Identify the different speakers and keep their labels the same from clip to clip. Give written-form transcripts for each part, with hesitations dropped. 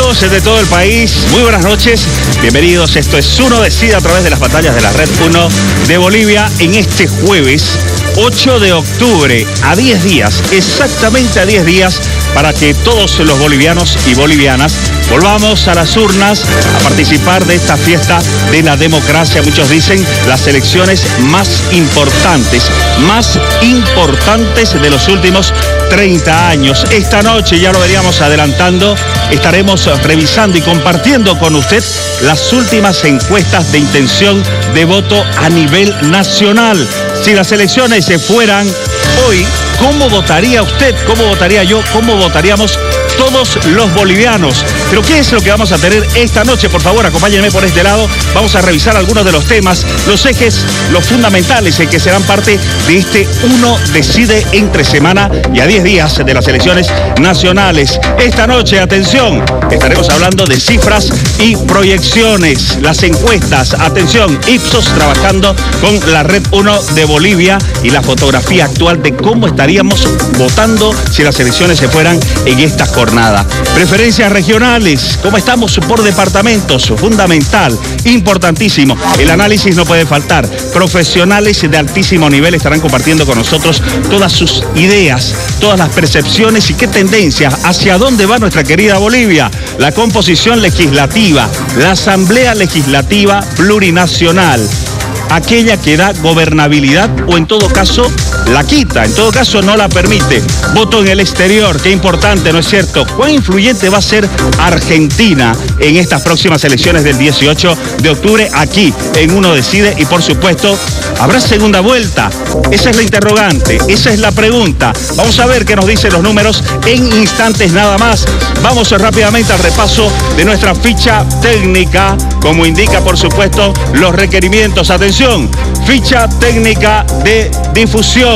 Speaker 1: amigos de todo el país, muy buenas noches, bienvenidos. Esto es Uno Decide a través de las pantallas de la Red 1 de Bolivia en este jueves 8 de octubre, a 10 días, exactamente a 10 días, para que todos los bolivianos y bolivianas volvamos a las urnas a participar de esta fiesta de la democracia. Muchos dicen las elecciones más importantes de los últimos 30 años. Esta noche, ya lo veníamos adelantando, estaremos revisando y compartiendo con usted las últimas encuestas de intención de voto a nivel nacional. Si las elecciones se fueran hoy, ¿cómo votaría usted? ¿Cómo votaría yo? ¿Cómo votaríamos todos los bolivianos? Pero ¿qué es lo que vamos a tener esta noche? Por favor, acompáñenme por este lado. Vamos a revisar algunos de los temas, los ejes, los fundamentales en que serán parte de este Uno Decide entre semana y a 10 días de las elecciones nacionales. Esta noche, atención, estaremos hablando de cifras y proyecciones, las encuestas. Atención, Ipsos trabajando con la Red 1 de Bolivia y la fotografía actual de cómo estaríamos votando si las elecciones se fueran en esta jornada. Preferencias regionales, cómo estamos por departamentos, fundamental, importantísimo. El análisis no puede faltar. Profesionales de altísimo nivel estarán compartiendo con nosotros todas sus ideas, todas las percepciones y qué tendencias, hacia dónde va nuestra querida Bolivia. La composición legislativa, la Asamblea Legislativa Plurinacional, aquella que da gobernabilidad o en todo caso la quita, en todo caso no la permite. Voto en el exterior, qué importante, ¿no es cierto? ¿Cuán influyente va a ser Argentina en estas próximas elecciones del 18 de octubre aquí en Uno Decide? Y por supuesto, ¿habrá segunda vuelta? Esa es la interrogante, esa es la pregunta. Vamos a ver qué nos dicen los números en instantes nada más. Vamos rápidamente al repaso de nuestra ficha técnica, como indica por supuesto los requerimientos. Atención, ficha técnica de difusión.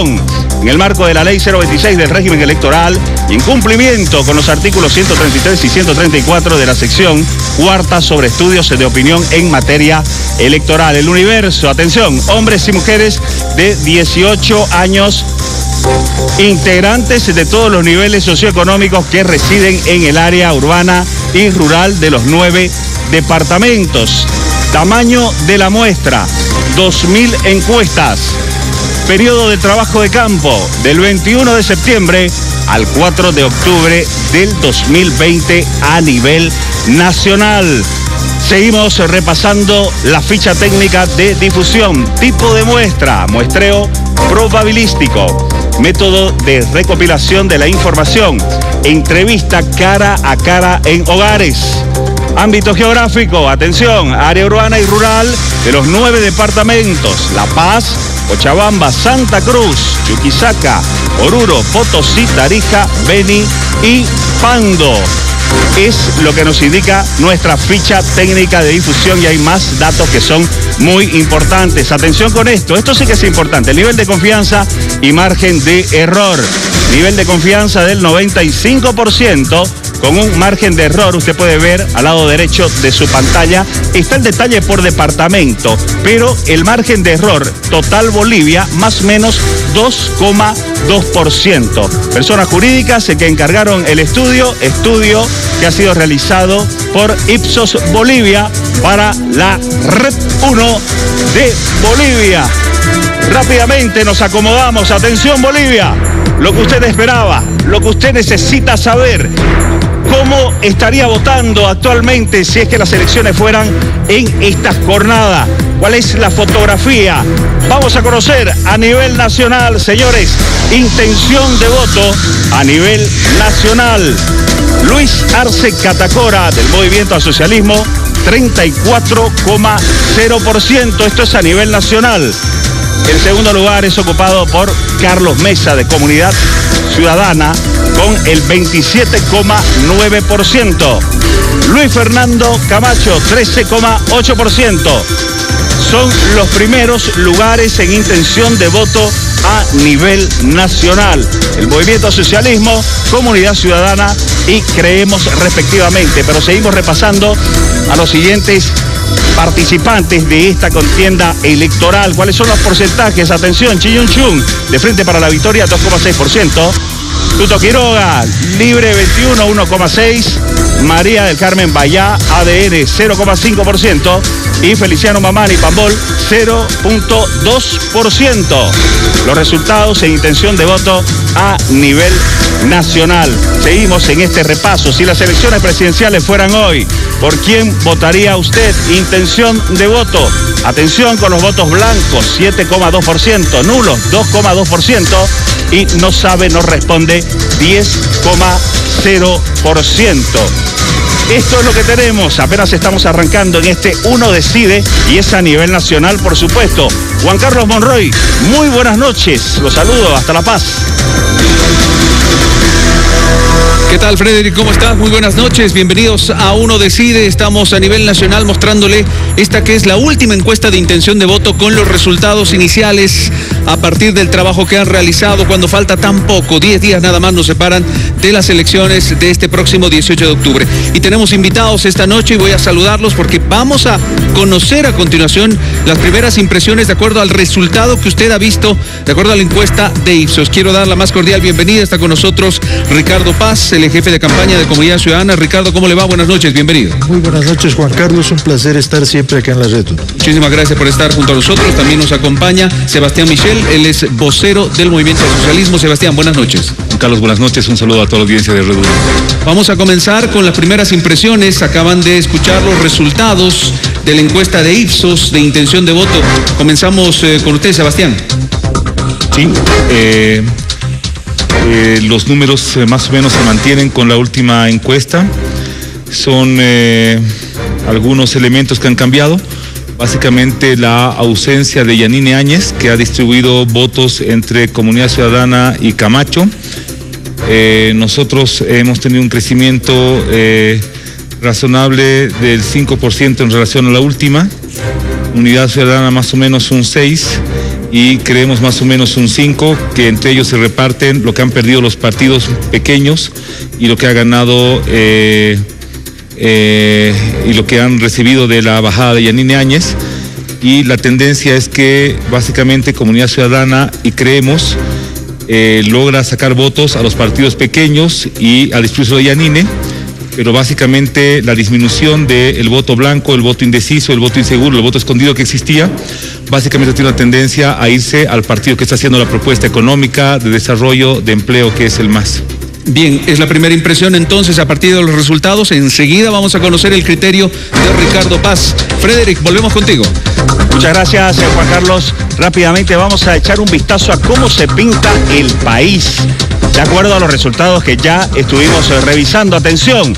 Speaker 1: En el marco de la Ley 026 del régimen electoral y en cumplimiento con los artículos 133 y 134 de la sección cuarta sobre estudios de opinión en materia electoral. El Universo, atención, hombres y mujeres de 18 años, integrantes de todos los niveles socioeconómicos que residen en el área urbana y rural de los 9 departamentos. Tamaño de la muestra, 2.000 encuestas. Periodo de trabajo de campo del 21 de septiembre al 4 de octubre del 2020 a nivel nacional. Seguimos repasando la ficha técnica de difusión. Tipo de muestra, muestreo probabilístico. Método de recopilación de la información. Entrevista cara a cara en hogares. Ámbito geográfico, atención, área urbana y rural de los 9 departamentos. La Paz, Cochabamba, Santa Cruz, Chuquisaca, Oruro, Potosí, Tarija, Beni y Pando. Es lo que nos indica nuestra ficha técnica de difusión y hay más datos que son muy importantes. Atención con esto sí que es importante. El nivel de confianza y margen de error. Nivel de confianza del 95%. Con un margen de error, usted puede ver al lado derecho de su pantalla, está el detalle por departamento, pero el margen de error total Bolivia, más o menos 2,2%. Personas jurídicas que encargaron el estudio que ha sido realizado por Ipsos Bolivia para la Red 1 de Bolivia. Rápidamente nos acomodamos, atención Bolivia, lo que usted esperaba, lo que usted necesita saber. ¿Cómo estaría votando actualmente si es que las elecciones fueran en esta jornada? ¿Cuál es la fotografía? Vamos a conocer a nivel nacional, señores, intención de voto a nivel nacional. Luis Arce Catacora, del Movimiento al Socialismo, 34,0%. Esto es a nivel nacional. El segundo lugar es ocupado por Carlos Mesa, de Comunidad Ciudadana, con el 27,9%. Luis Fernando Camacho, 13,8%. Son los primeros lugares en intención de voto a nivel nacional. El Movimiento Socialismo, Comunidad Ciudadana y Creemos respectivamente. Pero seguimos repasando a los siguientes participantes de esta contienda electoral. ¿Cuáles son los porcentajes? Atención, Chiyun Chun, de Frente para la Victoria, 2,6%. Tuto Quiroga, Libre 21, 1,6%. María del Carmen Bayá, ADN 0,5%. Y Feliciano Mamani Pambol 0,2%. Los resultados en intención de voto a nivel nacional. Seguimos en este repaso. Si las elecciones presidenciales fueran hoy, ¿por quién votaría usted? Intención de voto. Atención con los votos blancos, 7,2%, nulos, 2,2%, y no sabe, no responde, 10,0%. Esto es lo que tenemos, apenas estamos arrancando en este Uno Decide, y es a nivel nacional, por supuesto. Juan Carlos Monroy, muy buenas noches, los saludo, hasta La Paz.
Speaker 2: ¿Qué tal, Frederick? ¿Cómo estás? Muy buenas noches, bienvenidos a Uno Decide. Estamos a nivel nacional mostrándole esta que es la última encuesta de intención de voto con los resultados iniciales a partir del trabajo que han realizado cuando falta tan poco, 10 días nada más nos separan de las elecciones de este próximo 18 de octubre. Y tenemos invitados esta noche y voy a saludarlos porque vamos a conocer a continuación las primeras impresiones de acuerdo al resultado que usted ha visto, de acuerdo a la encuesta de Ipsos. Quiero dar la más cordial bienvenida, está con nosotros Ricardo Paz, el jefe de campaña de Comunidad Ciudadana. Ricardo, ¿cómo le va? Buenas noches, bienvenido.
Speaker 3: Muy buenas noches, Juan Carlos, un placer estar siempre acá en la red.
Speaker 2: Muchísimas gracias por estar junto a nosotros. También nos acompaña Sebastián Michel, él es vocero del Movimiento al Socialismo. Sebastián, buenas noches.
Speaker 4: Juan Carlos, buenas noches, un saludo a toda la audiencia de Red Uno.
Speaker 2: Vamos a comenzar con las primeras impresiones. Acaban de escuchar los resultados de la encuesta de Ipsos de intención de voto. Comenzamos con usted, Sebastián.
Speaker 4: Sí, los números más o menos se mantienen con la última encuesta. Son algunos elementos que han cambiado. Básicamente la ausencia de Yanine Áñez, que ha distribuido votos entre Comunidad Ciudadana y Camacho. Nosotros hemos tenido un crecimiento razonable del 5% en relación a la última. Unidad Ciudadana más o menos un 6%. Y creemos más o menos un 5%, que entre ellos se reparten lo que han perdido los partidos pequeños y lo que ha ganado y lo que han recibido de la bajada de Yanine Áñez. Y la tendencia es que básicamente Comunidad Ciudadana y Creemos logra sacar votos a los partidos pequeños y al discurso de Yanine, pero básicamente la disminución del voto blanco, el voto indeciso, el voto inseguro, el voto escondido que existía, básicamente tiene una tendencia a irse al partido que está haciendo la propuesta económica, de desarrollo, de empleo, que es el MAS.
Speaker 2: Bien, es la primera impresión entonces a partir de los resultados. Enseguida vamos a conocer el criterio de Ricardo Paz. Frederick, volvemos contigo.
Speaker 1: Muchas gracias, Juan Carlos. Rápidamente vamos a echar un vistazo a cómo se pinta el país, de acuerdo a los resultados que ya estuvimos revisando. Atención,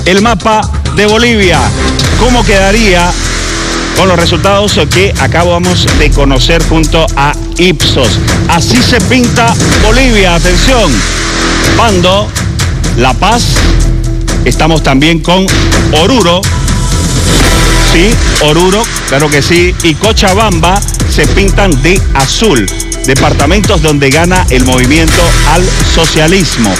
Speaker 1: el mapa de Bolivia, ¿cómo quedaría con los resultados que acabamos de conocer junto a Ipsos? Así se pinta Bolivia, atención. Pando, La Paz, estamos también con Oruro, sí, Oruro, claro que sí, y Cochabamba se pintan de azul, departamentos donde gana el Movimiento al Socialismo.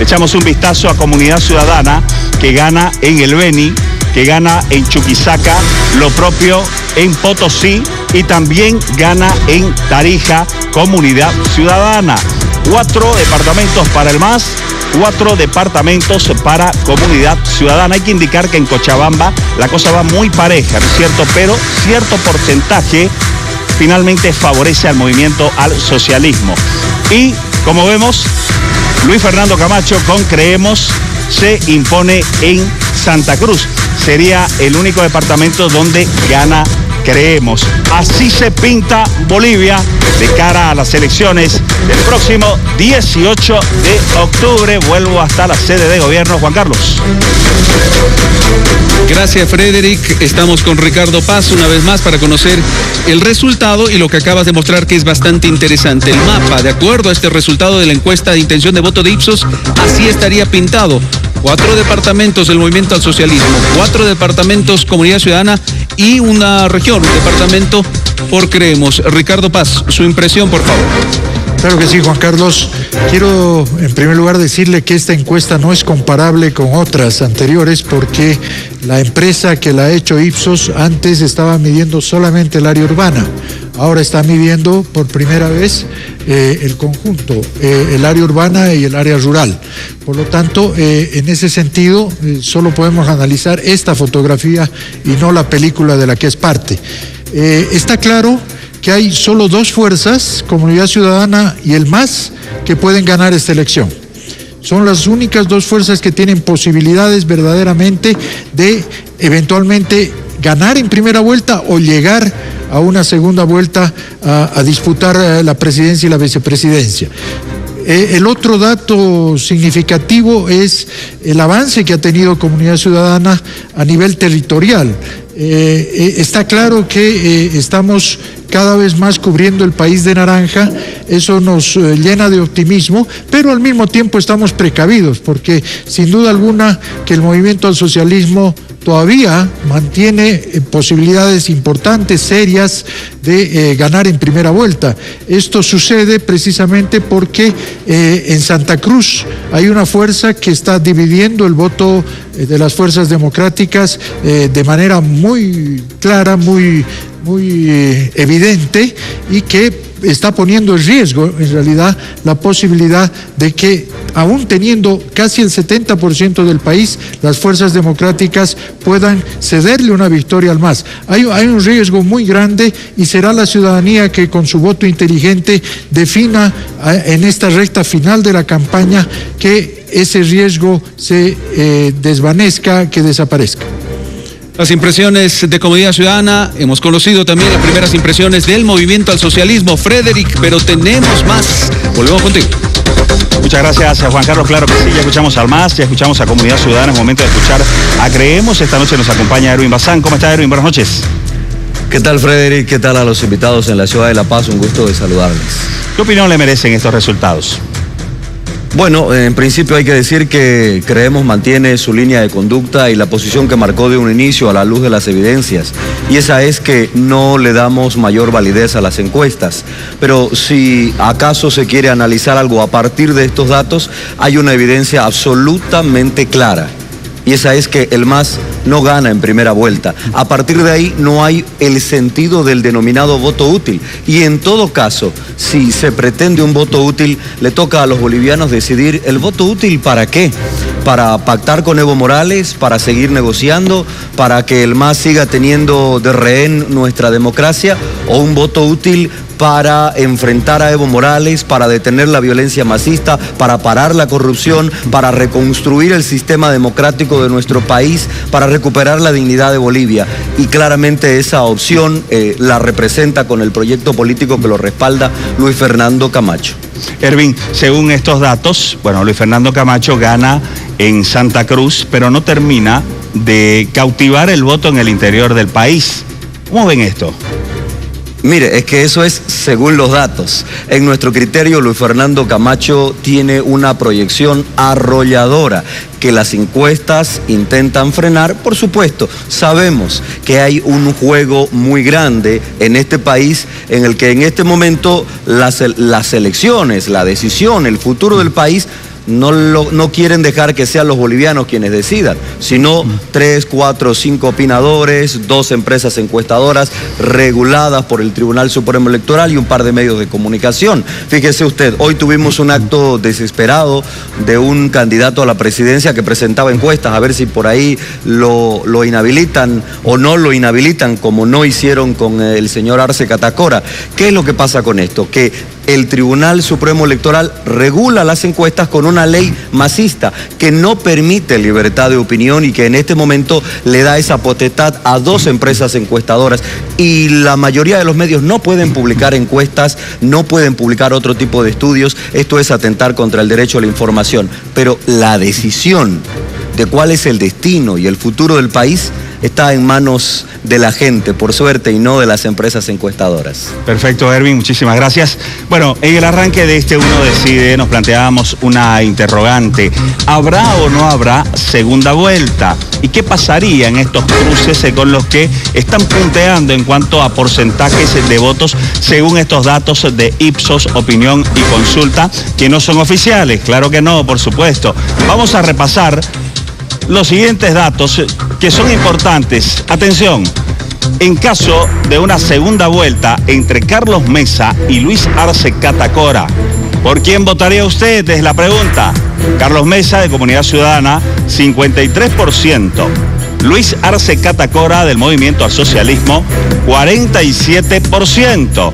Speaker 1: Echamos un vistazo a Comunidad Ciudadana, que gana en el Beni, que gana en Chuquisaca, lo propio en Potosí y también gana en Tarija, Comunidad Ciudadana. 4 departamentos para el MAS, 4 departamentos para Comunidad Ciudadana. Hay que indicar que en Cochabamba la cosa va muy pareja, ¿no es cierto? Pero cierto porcentaje finalmente favorece al Movimiento al Socialismo. Y, como vemos, Luis Fernando Camacho con Creemos se impone en Santa Cruz. Sería el único departamento donde gana Creemos. Así se pinta Bolivia de cara a las elecciones del próximo 18 de octubre. Vuelvo hasta la sede de gobierno, Juan Carlos.
Speaker 2: Gracias, Frederick. Estamos con Ricardo Paz una vez más para conocer el resultado y lo que acabas de mostrar, que es bastante interesante. El mapa, de acuerdo a este resultado de la encuesta de intención de voto de Ipsos, así estaría pintado. 4 departamentos del Movimiento al Socialismo, 4 departamentos Comunidad Ciudadana y una región, un departamento por Creemos. Ricardo Paz, su impresión, por favor.
Speaker 3: Claro que sí, Juan Carlos. Quiero en primer lugar decirle que esta encuesta no es comparable con otras anteriores porque la empresa que la ha hecho Ipsos antes estaba midiendo solamente el área urbana. Ahora está midiendo por primera vez el conjunto, el área urbana y el área rural. Por lo tanto, en ese sentido, solo podemos analizar esta fotografía y no la película de la que es parte. Está claro que hay solo dos fuerzas, Comunidad Ciudadana y el MAS, que pueden ganar esta elección. Son las únicas dos fuerzas que tienen posibilidades verdaderamente de eventualmente ganar en primera vuelta o llegar a una segunda vuelta a disputar la presidencia y la vicepresidencia. El otro dato significativo es el avance que ha tenido Comunidad Ciudadana a nivel territorial. Está claro que estamos cada vez más cubriendo el país de naranja, eso nos llena de optimismo, pero al mismo tiempo estamos precavidos, porque sin duda alguna que el movimiento al socialismo todavía mantiene posibilidades importantes, serias, de ganar en primera vuelta. Esto sucede precisamente porque en Santa Cruz hay una fuerza que está dividiendo el voto de las fuerzas democráticas de manera muy clara, muy evidente, y que está poniendo en riesgo en realidad la posibilidad de que, aún teniendo casi el 70% del país, las fuerzas democráticas puedan cederle una victoria al MAS. Hay un riesgo muy grande y será la ciudadanía que con su voto inteligente defina en esta recta final de la campaña que ese riesgo se desvanezca, que desaparezca.
Speaker 2: Las impresiones de Comunidad Ciudadana, hemos conocido también las primeras impresiones del movimiento al socialismo, Frederick, pero tenemos más. Volvemos contigo.
Speaker 1: Muchas gracias, Juan Carlos. Claro que sí, ya escuchamos al MAS, ya escuchamos a Comunidad Ciudadana, es momento de escuchar a Creemos. Esta noche nos acompaña Erwin Bazán. ¿Cómo está, Erwin? Buenas noches.
Speaker 5: ¿Qué tal, Frederick? ¿Qué tal a los invitados en la ciudad de La Paz? Un gusto de saludarles.
Speaker 1: ¿Qué opinión le merecen estos resultados?
Speaker 5: Bueno, en principio hay que decir que Creemos mantiene su línea de conducta y la posición que marcó de un inicio a la luz de las evidencias. Y esa es que no le damos mayor validez a las encuestas. Pero si acaso se quiere analizar algo a partir de estos datos, hay una evidencia absolutamente clara. Y esa es que el MAS no gana en primera vuelta. A partir de ahí no hay el sentido del denominado voto útil. Y en todo caso, si se pretende un voto útil, le toca a los bolivianos decidir el voto útil ¿para qué? Para pactar con Evo Morales, para seguir negociando, para que el MAS siga teniendo de rehén nuestra democracia, o un voto útil para enfrentar a Evo Morales, para detener la violencia masista, para parar la corrupción, para reconstruir el sistema democrático de nuestro país, para recuperar la dignidad de Bolivia. Y claramente esa opción la representa con el proyecto político que lo respalda Luis Fernando Camacho.
Speaker 1: Erwin, según estos datos, bueno, Luis Fernando Camacho gana en Santa Cruz, pero no termina de cautivar el voto en el interior del país. ¿Cómo ven esto?
Speaker 5: Mire, es que eso es según los datos. En nuestro criterio, Luis Fernando Camacho tiene una proyección arrolladora que las encuestas intentan frenar. Por supuesto, sabemos que hay un juego muy grande en este país en el que en este momento las elecciones, la decisión, el futuro del país no quieren dejar que sean los bolivianos quienes decidan, sino 3, 4, 5 opinadores, 2 empresas encuestadoras reguladas por el Tribunal Supremo Electoral y un par de medios de comunicación. Fíjese usted, hoy tuvimos un acto desesperado de un candidato a la presidencia que presentaba encuestas a ver si por ahí lo inhabilitan o no lo inhabilitan, como no hicieron con el señor Arce Catacora. ¿Qué es lo que pasa con esto? Que el Tribunal Supremo Electoral regula las encuestas con una ley masista que no permite libertad de opinión y que en este momento le da esa potestad a 2 empresas encuestadoras, y la mayoría de los medios no pueden publicar encuestas, no pueden publicar otro tipo de estudios. Esto es atentar contra el derecho a la información, pero la decisión de cuál es el destino y el futuro del país está en manos de la gente, por suerte, y no de las empresas encuestadoras.
Speaker 1: Perfecto, Erwin, muchísimas gracias. Bueno, en el arranque de este Uno Decide nos planteábamos una interrogante. ¿Habrá o no habrá segunda vuelta? ¿Y qué pasaría en estos cruces con los que están punteando en cuanto a porcentajes de votos según estos datos de Ipsos, Opinión y Consulta, que no son oficiales? Claro que no, por supuesto. Vamos a repasar los siguientes datos que son importantes. Atención, en caso de una segunda vuelta entre Carlos Mesa y Luis Arce Catacora, ¿por quién votaría usted? Es la pregunta. Carlos Mesa, de Comunidad Ciudadana, 53%. Luis Arce Catacora, del Movimiento al Socialismo, 47%.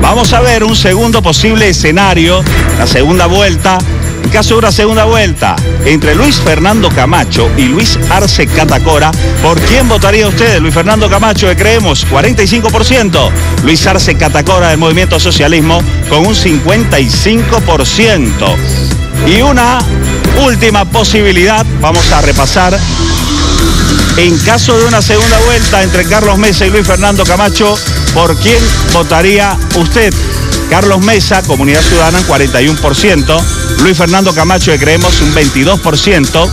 Speaker 1: Vamos a ver un segundo posible escenario, la segunda vuelta. En caso de una segunda vuelta entre Luis Fernando Camacho y Luis Arce Catacora, ¿por quién votaría usted? Luis Fernando Camacho, de Creemos, 45%. Luis Arce Catacora, del Movimiento Socialismo, con un 55%. Y una última posibilidad, vamos a repasar. En caso de una segunda vuelta entre Carlos Mesa y Luis Fernando Camacho, ¿por quién votaría usted? Carlos Mesa, Comunidad Ciudadana, 41%. Luis Fernando Camacho, de Creemos, un 22%.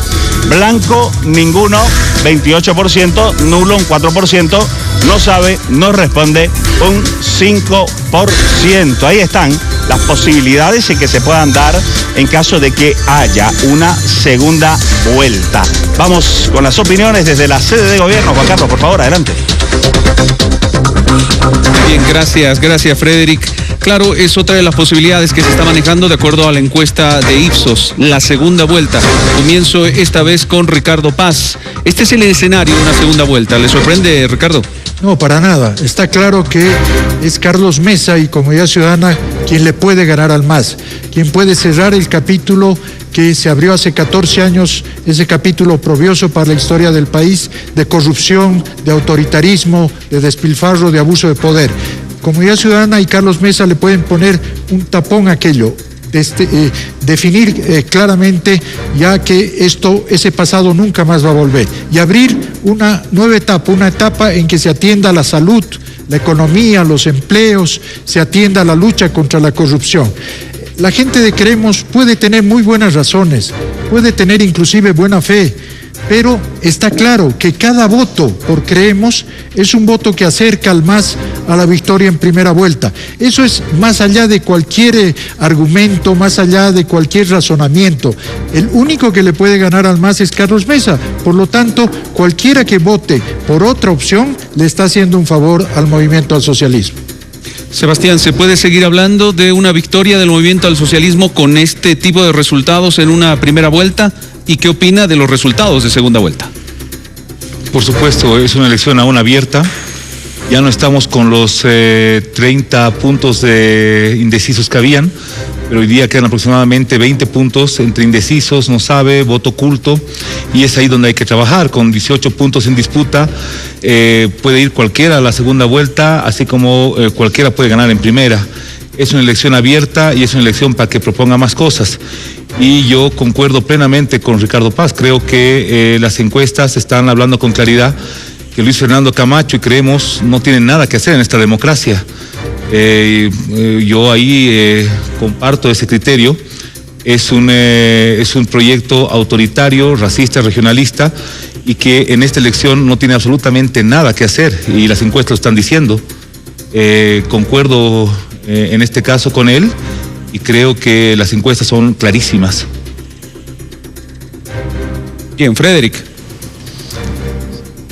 Speaker 1: Blanco, ninguno, 28%. Nulo, un 4%. No sabe, no responde, un 5%. Ahí están las posibilidades que se puedan dar en caso de que haya una segunda vuelta. Vamos con las opiniones desde la sede de gobierno. Juan Carlos, por favor, adelante.
Speaker 2: Bien, gracias Frederick. Claro, es otra de las posibilidades que se está manejando de acuerdo a la encuesta de Ipsos, la segunda vuelta. Comienzo esta vez con Ricardo Paz. Este es el escenario de una segunda vuelta. ¿Le sorprende, Ricardo?
Speaker 3: No, para nada. Está claro que es Carlos Mesa y Comunidad Ciudadana quien le puede ganar al MAS, quien puede cerrar el capítulo que se abrió hace 14 años, ese capítulo oprobioso para la historia del país, de corrupción, de autoritarismo, de despilfarro, de abuso de poder. Comunidad Ciudadana y Carlos Mesa le pueden poner un tapón a aquello, definir claramente ya que ese pasado nunca más va a volver y abrir una nueva etapa, una etapa en que se atienda la salud, la economía, los empleos, se atienda la lucha contra la corrupción. La gente de Creemos puede tener muy buenas razones, puede tener inclusive buena fe, pero está claro que cada voto por Creemos es un voto que acerca al MAS a la victoria en primera vuelta. Eso es más allá de cualquier argumento, más allá de cualquier razonamiento. El único que le puede ganar al MAS es Carlos Mesa. Por lo tanto, cualquiera que vote por otra opción le está haciendo un favor al Movimiento al Socialismo.
Speaker 2: Sebastián, ¿se puede seguir hablando de una victoria del Movimiento al Socialismo con este tipo de resultados en una primera vuelta? ¿Y qué opina de los resultados de segunda vuelta?
Speaker 4: Por supuesto, es una elección aún abierta. Ya no estamos con los 30 puntos de indecisos que habían, pero hoy día quedan aproximadamente 20 puntos entre indecisos, no sabe, voto oculto, y es ahí donde hay que trabajar. Con 18 puntos en disputa, puede ir cualquiera a la segunda vuelta, así como cualquiera puede ganar en primera. Es una elección abierta y es una elección para que proponga más cosas. Y yo concuerdo plenamente con Ricardo Paz. Creo que las encuestas están hablando con claridad que Luis Fernando Camacho y Creemos no tienen nada que hacer en esta democracia. Yo ahí comparto ese criterio. Es un proyecto autoritario, racista, regionalista, y que en esta elección no tiene absolutamente nada que hacer, y las encuestas lo están diciendo. Concuerdo en este caso con él, y creo que las encuestas son clarísimas.
Speaker 2: Bien, Frederick.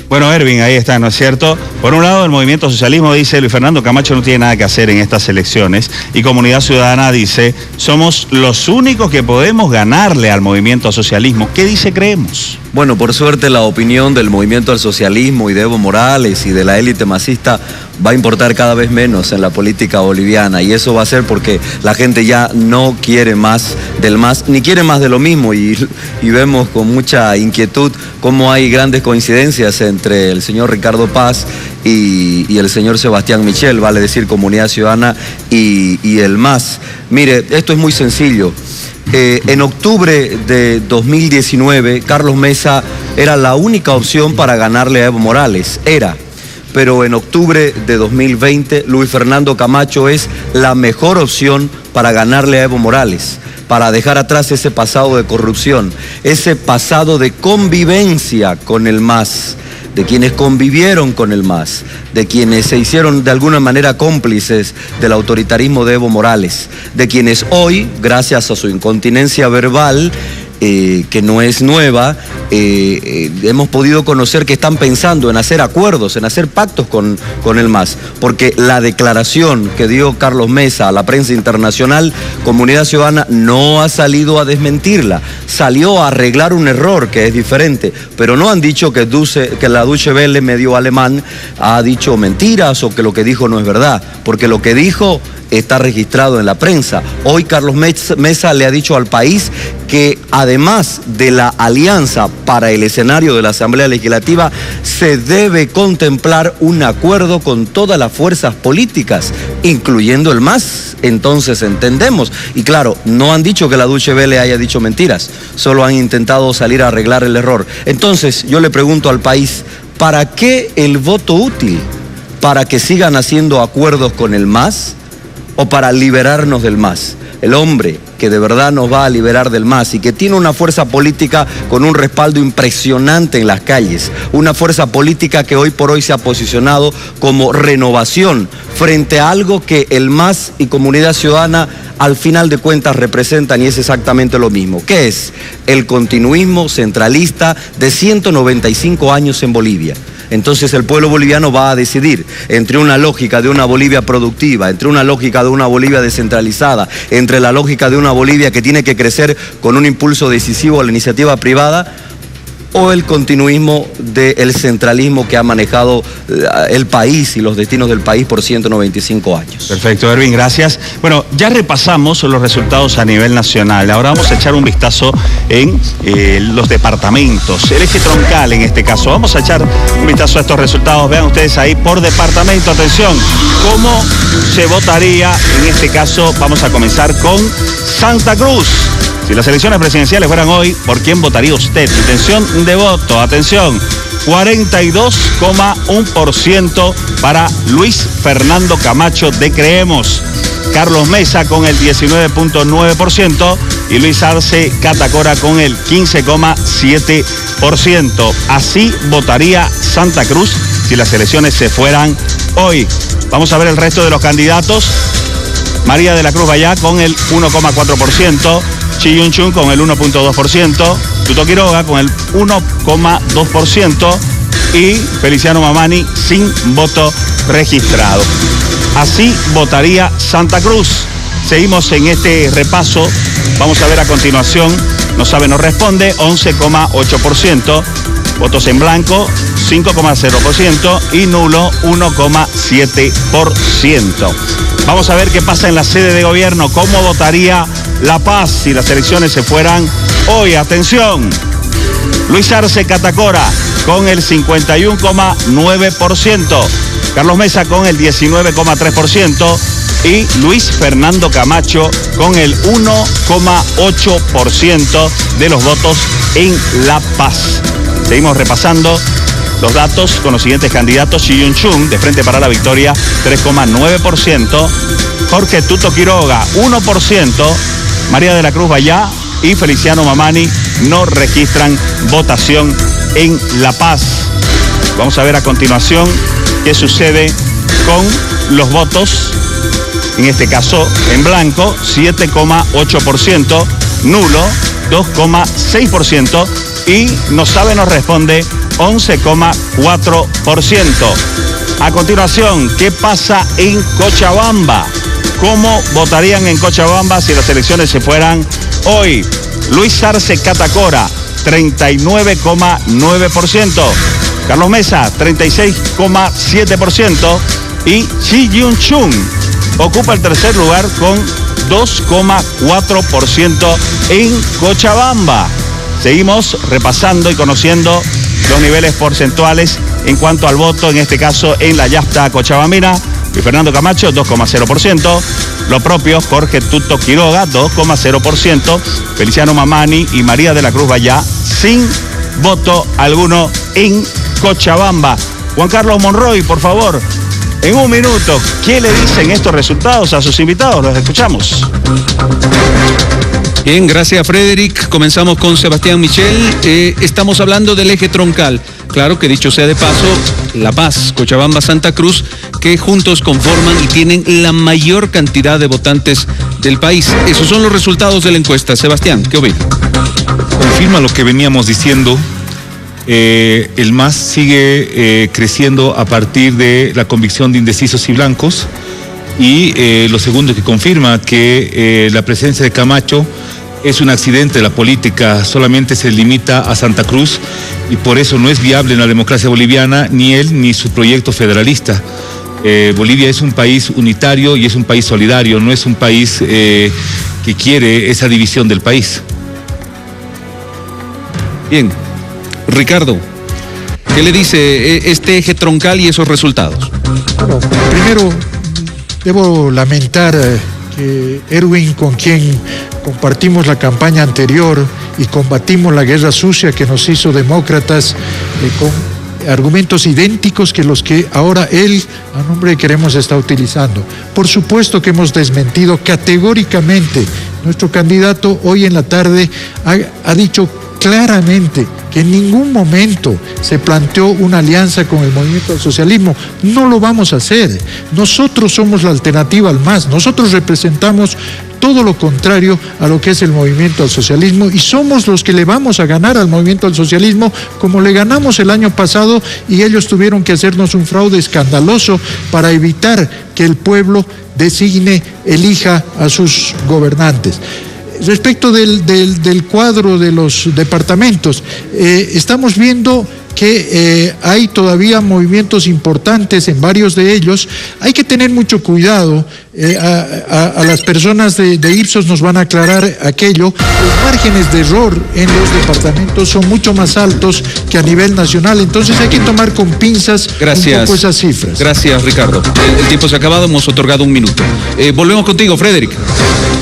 Speaker 1: Bueno, Erwin, ahí está, ¿no es cierto? Por un lado, el Movimiento Socialismo dice, Luis Fernando Camacho no tiene nada que hacer en estas elecciones, y Comunidad Ciudadana dice, somos los únicos que podemos ganarle al Movimiento Socialismo. ¿Qué dice Creemos?
Speaker 5: Bueno, por suerte la opinión del Movimiento al Socialismo y de Evo Morales y de la élite masista va a importar cada vez menos en la política boliviana, y eso va a ser porque la gente ya no quiere más del MAS, ni quiere más de lo mismo, y vemos con mucha inquietud cómo hay grandes coincidencias entre el señor Ricardo Paz y el señor Sebastián Michel, vale decir Comunidad Ciudadana y el MAS. Mire, esto es muy sencillo. En octubre de 2019, Carlos Mesa Era la única opción para ganarle a Evo Morales, pero en octubre de 2020 Luis Fernando Camacho es la mejor opción para ganarle a Evo Morales, para dejar atrás ese pasado de corrupción, ese pasado de convivencia con el MAS, de quienes convivieron con el MAS, de quienes se hicieron de alguna manera cómplices del autoritarismo de Evo Morales, de quienes hoy, gracias a su incontinencia verbal, que no es nueva, hemos podido conocer que están pensando en hacer acuerdos, en hacer pactos con el MAS, porque la declaración que dio Carlos Mesa a la prensa internacional, Comunidad Ciudadana no ha salido a desmentirla, salió a arreglar un error que es diferente, pero no han dicho que la Deutsche Welle, medio alemán, ha dicho mentiras o que lo que dijo no es verdad, porque lo que dijo está registrado en la prensa. Hoy Carlos Mesa le ha dicho al país que además de la alianza para el escenario de la Asamblea Legislativa, se debe contemplar un acuerdo con todas las fuerzas políticas, incluyendo el MAS. Entonces entendemos. Y claro, no han dicho que la Deutsche Welle haya dicho mentiras, solo han intentado salir a arreglar el error. Entonces yo le pregunto al país, ¿para qué el voto útil? ¿Para que sigan haciendo acuerdos con el MAS? ¿O para liberarnos del MAS? El hombre que de verdad nos va a liberar del MAS y que tiene una fuerza política con un respaldo impresionante en las calles, una fuerza política que hoy por hoy se ha posicionado como renovación frente a algo que el MAS y Comunidad Ciudadana al final de cuentas representan, y es exactamente lo mismo, que es el continuismo centralista de 195 años en Bolivia. Entonces el pueblo boliviano va a decidir entre una lógica de una Bolivia productiva, entre una lógica de una Bolivia descentralizada, entre la lógica de una Bolivia que tiene que crecer con un impulso decisivo a la iniciativa privada, o el continuismo del centralismo que ha manejado el país y los destinos del país por 195 años.
Speaker 1: Perfecto, Erwin, gracias. Bueno, ya repasamos los resultados a nivel nacional. Ahora vamos a echar un vistazo en los departamentos, el eje troncal en este caso. Vamos a echar un vistazo a estos resultados. Vean ustedes ahí por departamento. Atención, ¿cómo se votaría? En este caso vamos a comenzar con Santa Cruz. Si las elecciones presidenciales fueran hoy, ¿por quién votaría usted? Intención de voto, atención, 42,1% para Luis Fernando Camacho de Creemos. Carlos Mesa con el 19,9% y Luis Arce Catacora con el 15,7%. Así votaría Santa Cruz si las elecciones se fueran hoy. Vamos a ver el resto de los candidatos. María de la Cruz Vallá con el 1,4%. Chi Yun-chung con el 1,2%, Tuto Quiroga con el 1,2% y Feliciano Mamani sin voto registrado. Así votaría Santa Cruz. Seguimos en este repaso. Vamos a ver a continuación. No sabe, no responde, 11,8%. Votos en blanco, 5,0% y nulo, 1,7%. Vamos a ver qué pasa en la sede de gobierno. ¿Cómo votaría La Paz si las elecciones se fueran hoy? Atención. Luis Arce Catacora con el 51,9%. Carlos Mesa con el 19,3%. Y Luis Fernando Camacho con el 1,8% de los votos en La Paz. Seguimos repasando los datos con los siguientes candidatos. Chi Yun-chung, de Frente para la Victoria, 3,9%. Jorge Tuto Quiroga, 1%. María de la Cruz Vallá y Feliciano Mamani no registran votación en La Paz. Vamos a ver a continuación qué sucede con los votos. En este caso, en blanco, 7,8%. Nulo, 2,6%. Y no sabe, no responde, 11,4%. A continuación, ¿qué pasa en Cochabamba? ¿Cómo votarían en Cochabamba si las elecciones se fueran hoy? Luis Arce Catacora, 39,9%. Carlos Mesa, 36,7%. Y Chi Yun-chung ocupa el tercer lugar con 2,4% en Cochabamba. Seguimos repasando y conociendo los niveles porcentuales en cuanto al voto, en este caso en la Yasta cochabambina. Luis Fernando Camacho, 2,0%. Lo propio, Jorge Tuto Quiroga, 2,0%. Feliciano Mamani y María de la Cruz Vallá, sin voto alguno en Cochabamba. Juan Carlos Monroy, por favor, en un minuto, ¿qué le dicen estos resultados a sus invitados? Los escuchamos.
Speaker 2: Bien, gracias Frederick. Comenzamos con Sebastián Michel. Estamos hablando del eje troncal. Claro que dicho sea de paso, La Paz, Cochabamba, Santa Cruz, que juntos conforman y tienen la mayor cantidad de votantes del país. Esos son los resultados de la encuesta. Sebastián, ¿qué opina?
Speaker 4: Confirma lo que veníamos diciendo. El MAS sigue creciendo a partir de la convicción de indecisos y blancos. Y lo segundo que confirma que la presencia de Camacho es un accidente de la política, solamente se limita a Santa Cruz y por eso no es viable en la democracia boliviana ni él ni su proyecto federalista. Bolivia es un país unitario y es un país solidario, no es un país que quiere esa división del país.
Speaker 2: Bien, Ricardo, ¿qué le dice este eje troncal y esos resultados?
Speaker 3: Bueno, primero debo lamentar que Erwin, con quien compartimos la campaña anterior y combatimos la guerra sucia que nos hizo demócratas, con argumentos idénticos que los que ahora él, a nombre de Queremos, está utilizando. Por supuesto que hemos desmentido categóricamente. Nuestro candidato hoy en la tarde ha dicho claramente que en ningún momento se planteó una alianza con el movimiento al socialismo. No lo vamos a hacer. Nosotros somos la alternativa al MAS. Nosotros representamos todo lo contrario a lo que es el movimiento al socialismo y somos los que le vamos a ganar al movimiento al socialismo como le ganamos el año pasado y ellos tuvieron que hacernos un fraude escandaloso para evitar que el pueblo elija a sus gobernantes. Respecto del cuadro de los departamentos, estamos viendo que hay todavía movimientos importantes en varios de ellos. Hay que tener mucho cuidado. A las personas de Ipsos nos van a aclarar aquello. Los márgenes de error en los departamentos son mucho más altos que a nivel nacional. Entonces hay que tomar con pinzas un poco esas cifras.
Speaker 2: Gracias, Ricardo. El tiempo se ha acabado, hemos otorgado un minuto. Volvemos contigo, Frederick.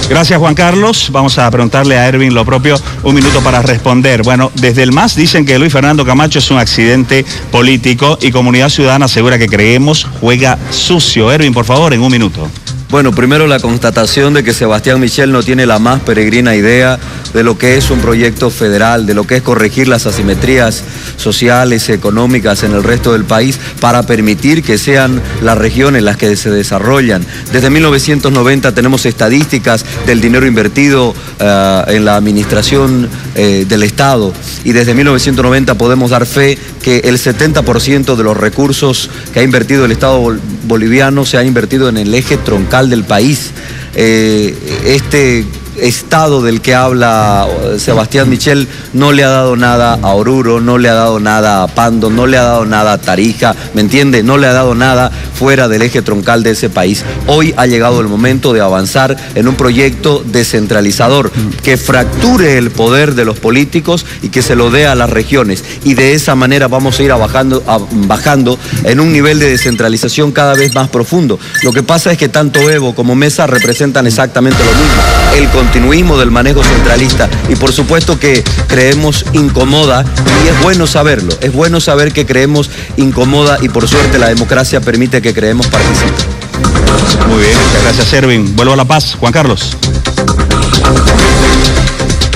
Speaker 1: Gracias, Juan Carlos. Vamos a preguntarle a Erwin lo propio, un minuto para responder. Bueno, desde el MAS dicen que Luis Fernando Camacho es un accidente político y Comunidad Ciudadana asegura que Creemos juega sucio. Erwin, por favor, en un minuto.
Speaker 5: Bueno, primero la constatación de que Sebastián Michel no tiene la más peregrina idea de lo que es un proyecto federal, de lo que es corregir las asimetrías sociales, económicas en el resto del país para permitir que sean las regiones las que se desarrollan. Desde 1990 tenemos estadísticas del dinero invertido en la administración del Estado y desde 1990 podemos dar fe que el 70% de los recursos que ha invertido el Estado boliviano se ha invertido en el eje troncal del país. Este Estado del que habla Sebastián Michel no le ha dado nada a Oruro, no le ha dado nada a Pando, no le ha dado nada a Tarija, ¿me entiende? No le ha dado nada fuera del eje troncal de ese país. Hoy ha llegado el momento de avanzar en un proyecto descentralizador que fracture el poder de los políticos y que se lo dé a las regiones. Y de esa manera vamos a ir bajando en un nivel de descentralización cada vez más profundo. Lo que pasa es que tanto Evo como Mesa representan exactamente lo mismo. El continuismo del manejo centralista y por supuesto que Creemos incomoda y es bueno saberlo, es bueno saber que Creemos incomoda y por suerte la democracia permite que Creemos participe.
Speaker 1: Muy bien, muchas gracias Erwin. Vuelvo a La Paz, Juan Carlos.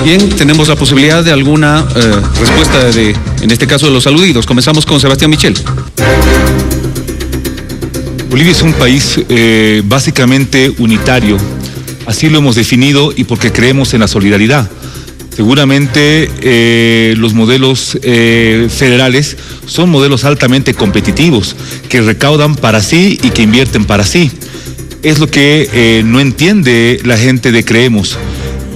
Speaker 2: Bien, tenemos la posibilidad de alguna respuesta en este caso de los aludidos. Comenzamos con Sebastián Michel.
Speaker 4: Bolivia es un país básicamente unitario. Así lo hemos definido y porque creemos en la solidaridad. Seguramente los modelos federales son modelos altamente competitivos, que recaudan para sí y que invierten para sí. Es lo que no entiende la gente de Creemos.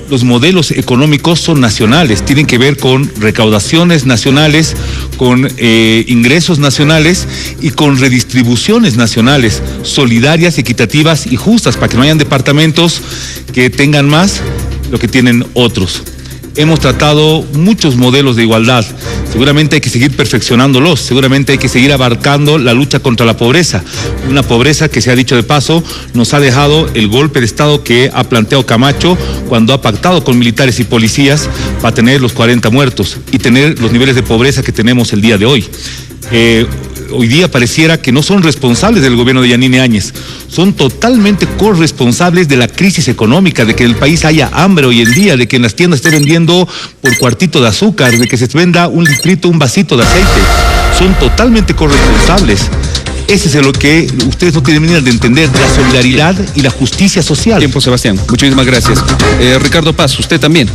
Speaker 4: Los modelos económicos son nacionales, tienen que ver con recaudaciones nacionales, con ingresos nacionales y con redistribuciones nacionales, solidarias, equitativas y justas, para que no hayan departamentos que tengan más lo que tienen otros. Hemos tratado muchos modelos de igualdad. Seguramente hay que seguir perfeccionándolos, seguramente hay que seguir abarcando la lucha contra la pobreza. Una pobreza que, se ha dicho de paso, nos ha dejado el golpe de Estado que ha planteado Camacho cuando ha pactado con militares y policías para tener los 40 muertos y tener los niveles de pobreza que tenemos el día de hoy. Hoy día pareciera que no son responsables del gobierno de Yanine Áñez, son totalmente corresponsables de la crisis económica, de que en el país haya hambre hoy en día, de que en las tiendas esté vendiendo por cuartito de azúcar, de que se venda un litrito, un vasito de aceite. Son totalmente corresponsables. Ese es lo que ustedes no tienen de entender, la solidaridad y la justicia social.
Speaker 2: Tiempo, Sebastián. Muchísimas gracias. Ricardo Paz, usted también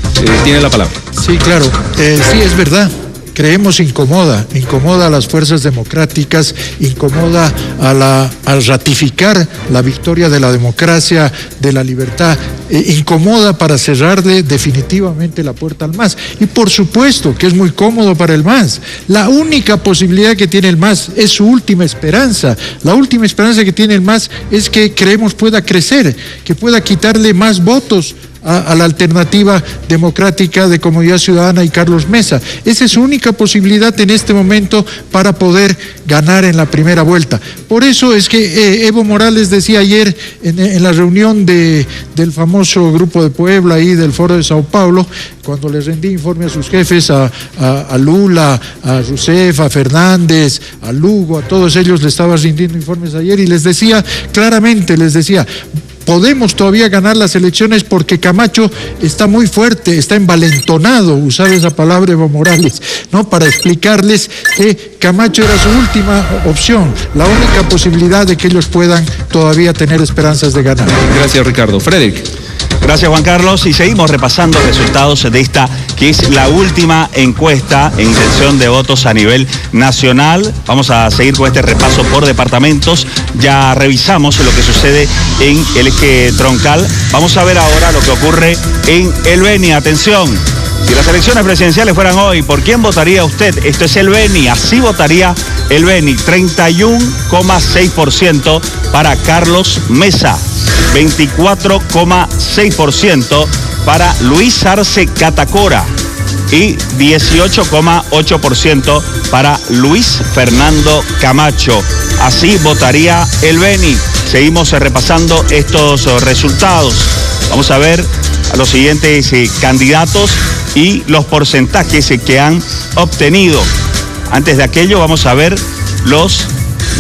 Speaker 2: tiene la palabra.
Speaker 3: Sí, claro. Sí, es verdad. Creemos incomoda a las fuerzas democráticas, incomoda al ratificar la victoria de la democracia, de la libertad, incomoda para cerrarle definitivamente la puerta al MAS. Y por supuesto que es muy cómodo para el MAS. La única posibilidad que tiene el MAS es su última esperanza. La última esperanza que tiene el MAS es que creemos pueda crecer, que pueda quitarle más votos a la alternativa democrática de Comunidad Ciudadana y Carlos Mesa. Esa es su única posibilidad en este momento para poder ganar en la primera vuelta. Por eso es que Evo Morales decía ayer en la reunión del famoso Grupo de Puebla y del Foro de Sao Paulo, cuando les rendí informe a sus jefes, a Lula, a Rousseff, a Fernández, a Lugo, a todos ellos les estaba rindiendo informes ayer y les decía claramente, podemos todavía ganar las elecciones porque Camacho está muy fuerte, está envalentonado, usar esa palabra Evo Morales, ¿no? Para explicarles que Camacho era su última opción, la única posibilidad de que ellos puedan todavía tener esperanzas de ganar.
Speaker 2: Gracias, Ricardo. Frederick.
Speaker 1: Gracias, Juan Carlos. Y seguimos repasando resultados de esta, que es la última encuesta en intención de votos a nivel nacional. Vamos a seguir con este repaso por departamentos. Ya revisamos lo que sucede en el eje troncal. Vamos a ver ahora lo que ocurre en el Beni. Atención. Si las elecciones presidenciales fueran hoy, ¿por quién votaría usted? Esto es el Beni, así votaría el Beni. 31,6% para Carlos Mesa, 24,6% para Luis Arce Catacora y 18,8% para Luis Fernando Camacho. Así votaría el Beni. Seguimos repasando estos resultados. Vamos a ver a los siguientes candidatos y los porcentajes que han obtenido. Antes de aquello vamos a ver los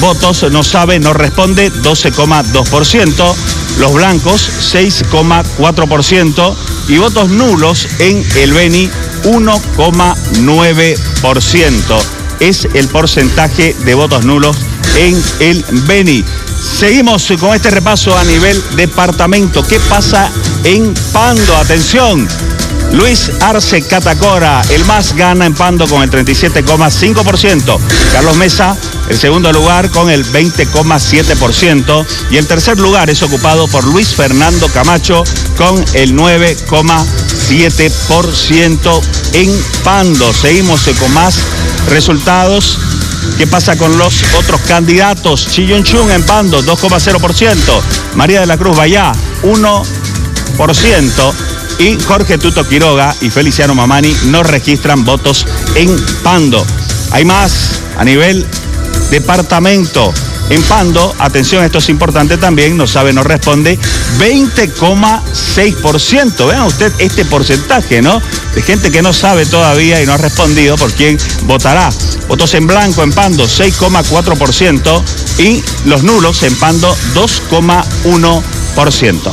Speaker 1: votos. No sabe, no responde, 12,2%. Los blancos, 6,4%. Y votos nulos en el Beni, 1,9%. Es el porcentaje de votos nulos en el Beni. Seguimos con este repaso a nivel departamento. ¿Qué pasa en Pando? Atención. Luis Arce Catacora, el más gana en Pando con el 37,5%. Carlos Mesa, el segundo lugar con el 20,7%. Y el tercer lugar es ocupado por Luis Fernando Camacho con el 9,7% en Pando. Seguimos con más resultados. ¿Qué pasa con los otros candidatos? Chillón Chung en Pando, 2,0%. María de la Cruz Vallá, 1%. Y Jorge Tuto Quiroga y Feliciano Mamani no registran votos en Pando. Hay más a nivel departamento. En Pando, atención, esto es importante también, no sabe, no responde, 20,6%. Vean usted este porcentaje, ¿no? De gente que no sabe todavía y no ha respondido por quién votará. Votos en blanco en Pando, 6,4%. Y los nulos en Pando, 2,1%.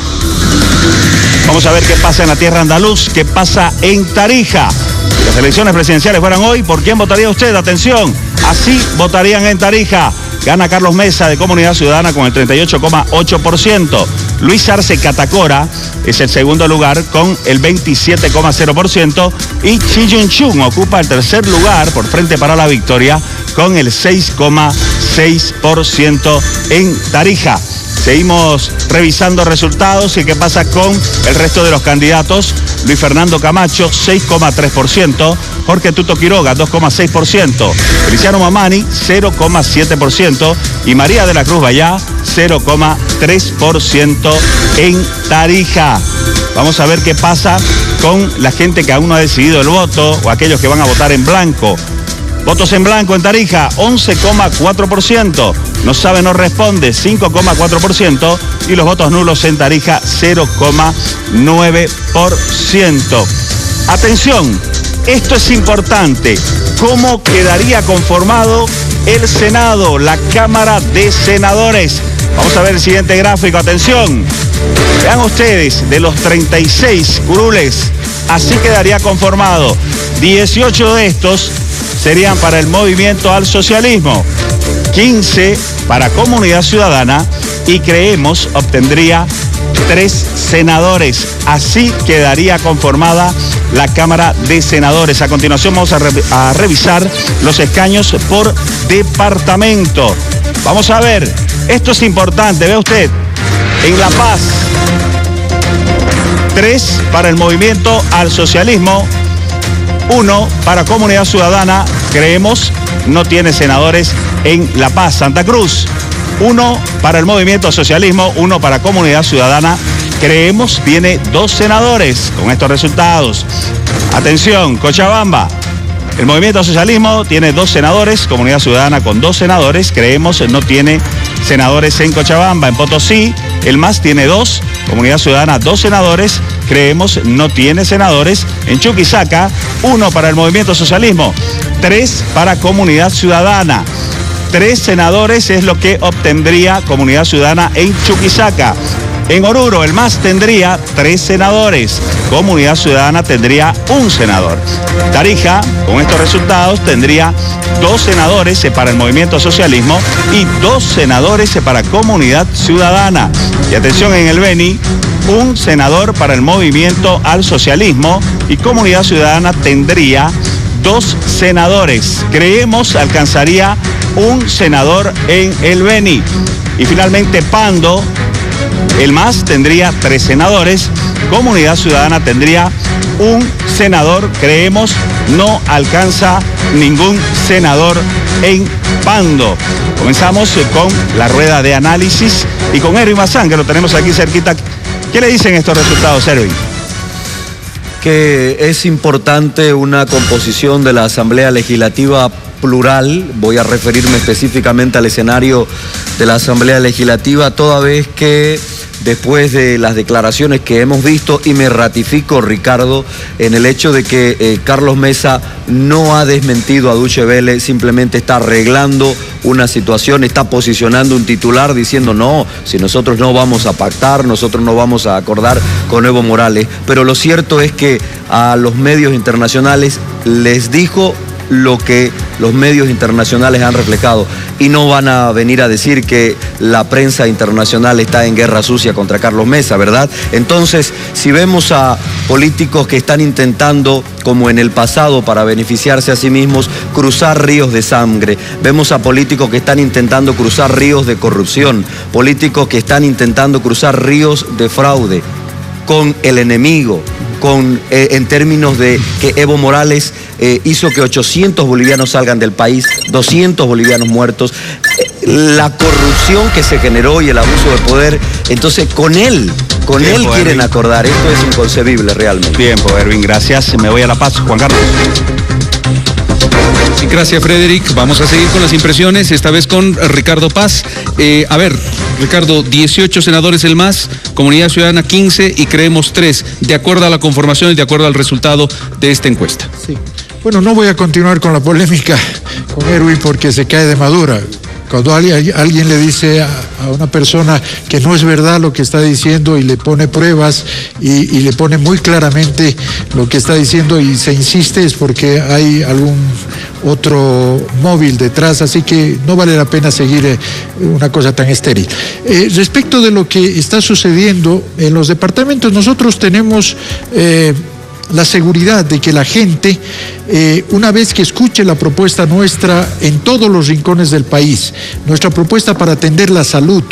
Speaker 1: Vamos a ver qué pasa en la tierra andaluz, qué pasa en Tarija. Si las elecciones presidenciales fueran hoy, ¿por quién votaría usted? Atención, así votarían en Tarija. Gana Carlos Mesa de Comunidad Ciudadana con el 38,8%. Luis Arce Catacora es el segundo lugar con el 27,0%. Y Chillón Chung ocupa el tercer lugar por Frente para la Victoria con el 6,6% en Tarija. Seguimos revisando resultados y qué pasa con el resto de los candidatos. Luis Fernando Camacho, 6,3%. Jorge Tuto Quiroga, 2,6%. Feliciano Mamani, 0,7%. Y María de la Cruz Vallá, 0,3% en Tarija. Vamos a ver qué pasa con la gente que aún no ha decidido el voto o aquellos que van a votar en blanco. Votos en blanco en Tarija, 11,4%. No sabe, no responde, 5,4%. Y los votos nulos en Tarija, 0,9%. Atención, esto es importante. ¿Cómo quedaría conformado el Senado, la Cámara de Senadores? Vamos a ver el siguiente gráfico, atención. Vean ustedes, de los 36 curules, así quedaría conformado. 18 de estos serían para el Movimiento al Socialismo, 15 para Comunidad Ciudadana y Creemos obtendría 3 senadores. Así quedaría conformada la Cámara de Senadores. A continuación vamos a revisar los escaños por departamento. Vamos a ver, esto es importante, ve usted, en La Paz, 3 para el Movimiento al Socialismo, 1 para Comunidad Ciudadana, Creemos, no tiene senadores en La Paz. Santa Cruz, 1 para el Movimiento Socialismo, 1 para Comunidad Ciudadana, Creemos, tiene 2 senadores con estos resultados. Atención, Cochabamba, el Movimiento Socialismo tiene 2 senadores, Comunidad Ciudadana con 2 senadores, Creemos no tiene senadores en Cochabamba. En Potosí, el MAS tiene 2, Comunidad Ciudadana 2 senadores, Creemos no tiene senadores. En Chuquisaca, 1 para el Movimiento Socialismo, 3 para Comunidad Ciudadana. 3 senadores es lo que obtendría Comunidad Ciudadana en Chuquisaca. En Oruro, el MAS tendría 3 senadores, Comunidad Ciudadana tendría 1 senador. Tarija, con estos resultados, tendría 2 senadores para el Movimiento Socialismo y 2 senadores para Comunidad Ciudadana. Y atención, en el Beni, 1 senador para el Movimiento al Socialismo y Comunidad Ciudadana tendría 2 senadores. Creemos alcanzaría 1 senador en el Beni. Y finalmente Pando, el MAS tendría 3 senadores, Comunidad Ciudadana tendría 1 senador, Creemos no alcanza ningún senador en Pando. Comenzamos con la rueda de análisis y con Erwin Mazán, que lo tenemos aquí cerquita. ¿Qué le dicen estos resultados, Erwin?
Speaker 5: Que es importante una composición de la Asamblea Legislativa plural. Voy a referirme específicamente al escenario de la Asamblea Legislativa, toda vez que después de las declaraciones que hemos visto, y me ratifico, Ricardo, en el hecho de que Carlos Mesa no ha desmentido a Duche Vélez, simplemente está arreglando una situación, está posicionando un titular diciendo no, si nosotros no vamos a pactar, nosotros no vamos a acordar con Evo Morales. Pero lo cierto es que a los medios internacionales les dijo lo que los medios internacionales han reflejado y no van a venir a decir que la prensa internacional está en guerra sucia contra Carlos Mesa, ¿verdad? Entonces, si vemos a políticos que están intentando, como en el pasado, para beneficiarse a sí mismos, cruzar ríos de sangre, vemos a políticos que están intentando cruzar ríos de corrupción, políticos que están intentando cruzar ríos de fraude con el enemigo, en términos de que Evo Morales hizo que 800 bolivianos salgan del país, 200 bolivianos muertos, la corrupción que se generó y el abuso de poder. Entonces, con él quieren acordar. Esto es inconcebible realmente.
Speaker 1: Tiempo, Erwin, gracias. Me voy a La Paz. Juan Carlos.
Speaker 2: Sí, gracias, Frederick. Vamos a seguir con las impresiones, esta vez con Ricardo Paz. A ver, Ricardo, 18 senadores el MAS, Comunidad Ciudadana 15 y Creemos 3, de acuerdo a la conformación y de acuerdo al resultado de esta encuesta.
Speaker 3: Sí. Bueno, no voy a continuar con la polémica con Erwin porque se cae de madura. Cuando alguien le dice a una persona que no es verdad lo que está diciendo y le pone pruebas y le pone muy claramente lo que está diciendo y se insiste, es porque hay algún otro móvil detrás, así que no vale la pena seguir una cosa tan estéril. Respecto de lo que está sucediendo en los departamentos, nosotros tenemos la seguridad de que la gente, una vez que escuche la propuesta nuestra en todos los rincones del país, nuestra propuesta para atender la salud,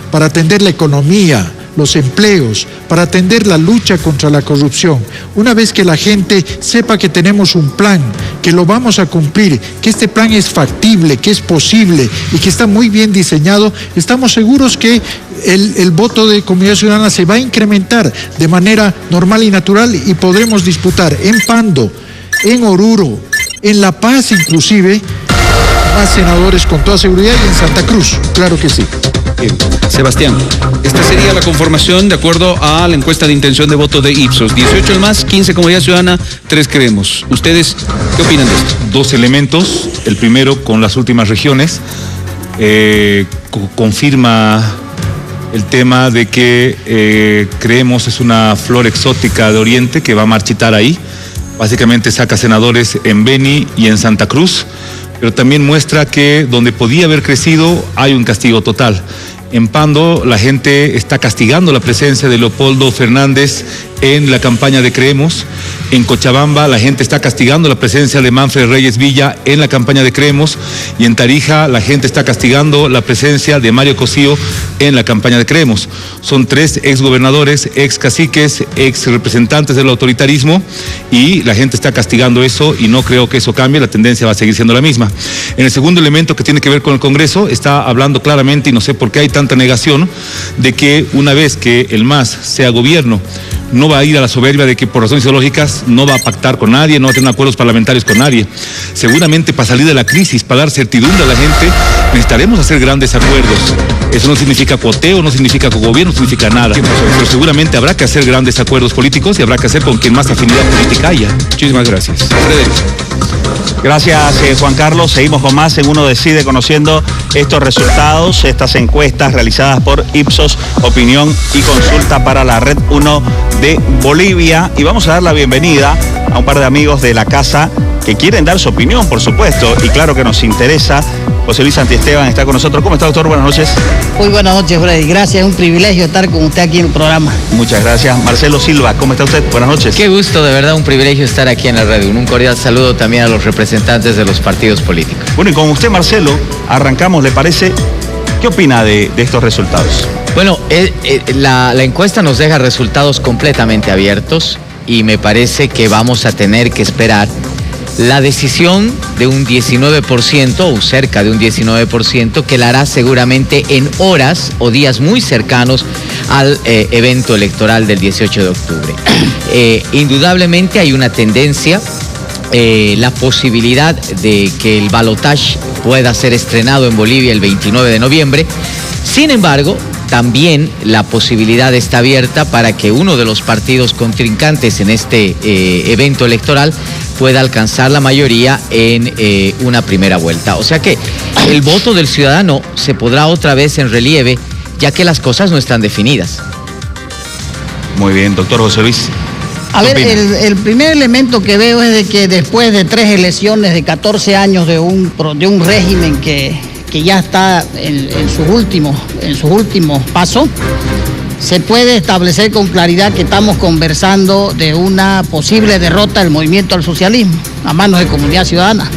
Speaker 3: para atender la economía, los empleos, para atender la lucha contra la corrupción, una vez que la gente sepa que tenemos un plan, que lo vamos a cumplir, que este plan es factible, que es posible y que está muy bien diseñado, estamos seguros que el voto de Comunidad Ciudadana se va a incrementar de manera normal y natural y podremos disputar en Pando, en Oruro, En La Paz, inclusive, más senadores con toda seguridad, y en Santa Cruz, claro que sí.
Speaker 2: Bien. Sebastián, esta sería la conformación de acuerdo a la encuesta de intención de voto de Ipsos. 18 el MAS, 15 Comunidad Ciudadana, 3 Creemos. ¿Ustedes qué opinan de esto?
Speaker 4: Dos elementos. El primero, con las últimas regiones, confirma el tema de que Creemos es una flor exótica de Oriente que va a marchitar ahí. Básicamente saca senadores en Beni y en Santa Cruz, pero también muestra que donde podía haber crecido hay un castigo total. En Pando la gente está castigando la presencia de Leopoldo Fernández en la campaña de Creemos. En Cochabamba la gente está castigando la presencia de Manfred Reyes Villa en la campaña de Creemos. Y en Tarija la gente está castigando la presencia de Mario Cosío en la campaña de Creemos. Son 3 exgobernadores, ex caciques, ex representantes del autoritarismo, y la gente está castigando eso y no creo que eso cambie. La tendencia va a seguir siendo la misma. En el segundo elemento, que tiene que ver con el Congreso, está hablando claramente, y no sé por qué hay tanta negación, de que una vez que el MAS sea gobierno, no va a ir a la soberbia de que por razones ideológicas no va a pactar con nadie, no va a tener acuerdos parlamentarios con nadie. Seguramente para salir de la crisis, para dar certidumbre a la gente, necesitaremos hacer grandes acuerdos. Eso no significa cuoteo, no significa cogobierno, no significa nada. Pero seguramente habrá que hacer grandes acuerdos políticos y habrá que hacer con quien más afinidad política haya.
Speaker 2: Muchísimas gracias. Frederick.
Speaker 1: Gracias, Juan Carlos. Seguimos con más en Uno Decide, conociendo estos resultados, estas encuestas realizadas por Ipsos, opinión y consulta para la Red 1 de Bolivia. Y vamos a dar la bienvenida a un par de amigos de la casa que quieren dar su opinión, por supuesto, y claro que nos interesa. José Luis Santiesteban está con nosotros. ¿Cómo está, doctor? Buenas noches.
Speaker 6: Muy buenas noches, Freddy. Gracias, es un privilegio estar con usted aquí en el programa.
Speaker 1: Muchas gracias. Marcelo Silva, ¿cómo está usted? Buenas noches.
Speaker 7: Qué gusto, de verdad, un privilegio estar aquí en la radio. Un cordial saludo también a los representantes de los partidos políticos.
Speaker 1: Bueno, y con usted, Marcelo, arrancamos, ¿le parece? ¿Qué opina de estos resultados?
Speaker 7: Bueno, la encuesta nos deja resultados completamente abiertos y me parece que vamos a tener que esperar la decisión de un 19% o cerca de un 19% que la hará seguramente en horas o días muy cercanos al evento electoral del 18 de octubre. Indudablemente hay una tendencia, la posibilidad de que el balotaje pueda ser estrenado en Bolivia el 29 de noviembre. Sin embargo, también la posibilidad está abierta para que uno de los partidos contrincantes en este evento electoral pueda alcanzar la mayoría en una primera vuelta. O sea que el voto del ciudadano se podrá otra vez en relieve, ya que las cosas no están definidas.
Speaker 1: Muy bien, doctor José Luis.
Speaker 6: A ver, el primer elemento que veo es de que después de 3 elecciones de 14 años de un régimen que ya está en sus últimos pasos, se puede establecer con claridad que estamos conversando de una posible derrota del movimiento al socialismo a manos de Comunidad Ciudadana.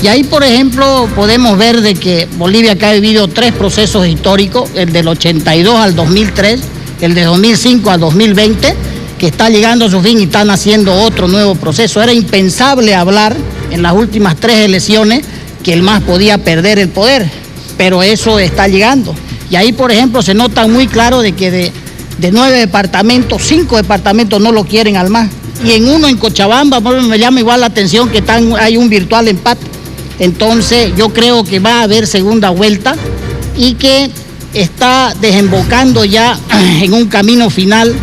Speaker 6: Y ahí, por ejemplo, podemos ver de que Bolivia acá ha vivido 3 procesos históricos, el del 82 al 2003, el de 2005 al 2020, que está llegando a su fin y están haciendo otro nuevo proceso. Era impensable hablar en las últimas 3 elecciones que el MAS podía perder el poder, pero eso está llegando. Y ahí, por ejemplo, se nota muy claro de que de 9 departamentos, 5 departamentos no lo quieren al MAS. Y en uno, en Cochabamba, me llama igual la atención que hay un virtual empate. Entonces, yo creo que va a haber segunda vuelta y que está desembocando ya en un camino final